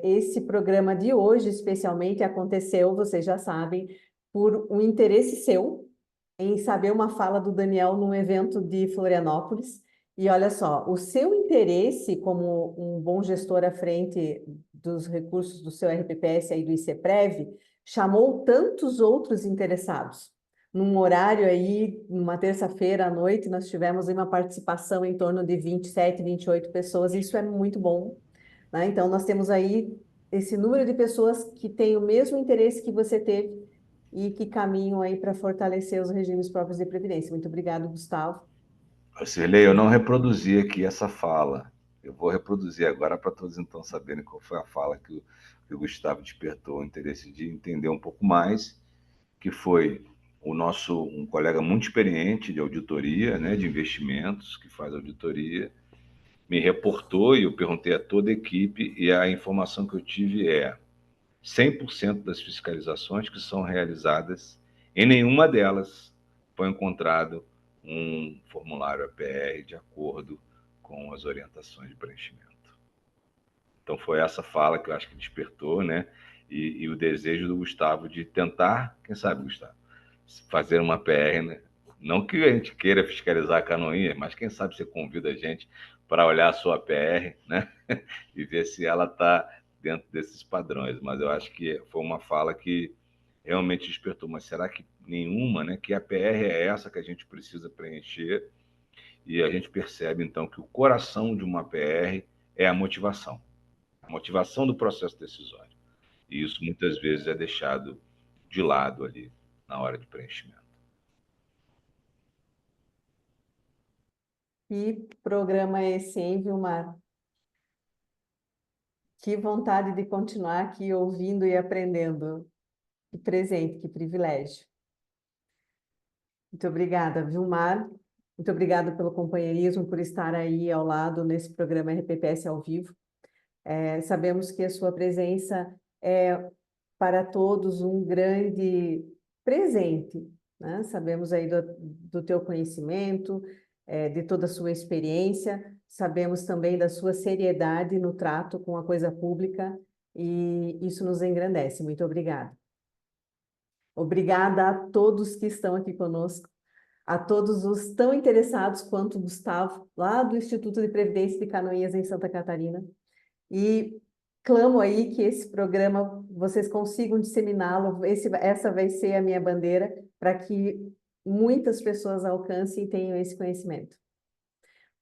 esse programa de hoje, especialmente, aconteceu, vocês já sabem, por um interesse seu em saber uma fala do Daniel num evento de Florianópolis. E olha só, o seu interesse como um bom gestor à frente dos recursos do seu RPPS e do ICEPREV chamou tantos outros interessados. Num horário aí, numa terça-feira à noite, nós tivemos uma participação em torno de 27, 28 pessoas, e isso é muito bom, né? Então, nós temos aí esse número de pessoas que têm o mesmo interesse que você teve e que caminham aí para fortalecer os regimes próprios de previdência. Muito obrigado, Gustavo. Cirlei, eu não reproduzi aqui essa fala. Eu vou reproduzir agora para todos então saberem qual foi a fala que o Gustavo despertou o interesse de entender um pouco mais, que foi um colega muito experiente de auditoria, né, de investimentos, que faz auditoria, me reportou e eu perguntei a toda a equipe e a informação que eu tive é 100% das fiscalizações que são realizadas, em nenhuma delas foi encontrado um formulário APR de acordo com as orientações de preenchimento. Então foi essa fala que eu acho que despertou, né? E o desejo do Gustavo de tentar, quem sabe, Gustavo, fazer uma PR, né? Não que a gente queira fiscalizar a Canoinhas, mas quem sabe você convida a gente para olhar a sua PR, né? E ver se ela está dentro desses padrões. Mas eu acho que foi uma fala que realmente despertou. Mas será que nenhuma, né? Que a PR é essa que a gente precisa preencher? E a gente percebe, então, que o coração de uma PR é a motivação do processo decisório. E isso muitas vezes é deixado de lado ali na hora de preenchimento. Que programa é esse, hein, Vilmar? Que vontade de continuar aqui ouvindo e aprendendo. Que presente, que privilégio. Muito obrigada, Vilmar. Muito obrigada pelo companheirismo, por estar aí ao lado nesse programa RPPS ao vivo. Sabemos que a sua presença é para todos um grande presente, né? Sabemos aí do teu conhecimento, de toda a sua experiência, sabemos também da sua seriedade no trato com a coisa pública e isso nos engrandece. Muito obrigada. Obrigada a todos que estão aqui conosco, a todos os tão interessados quanto o Gustavo, lá do Instituto de Previdência de Canoinhas, em Santa Catarina. E clamo aí que esse programa vocês consigam disseminá-lo. Essa vai ser a minha bandeira para que muitas pessoas alcancem e tenham esse conhecimento.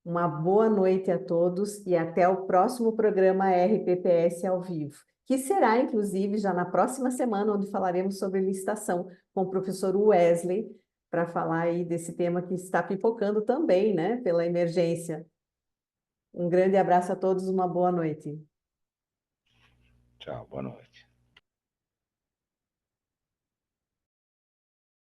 Uma boa noite a todos e até o próximo programa RPPS ao vivo, que será, inclusive, já na próxima semana, onde falaremos sobre licitação com o professor Wesley, para falar aí desse tema que está pipocando também, né, pela emergência. Um grande abraço a todos, uma boa noite. Tchau, boa noite.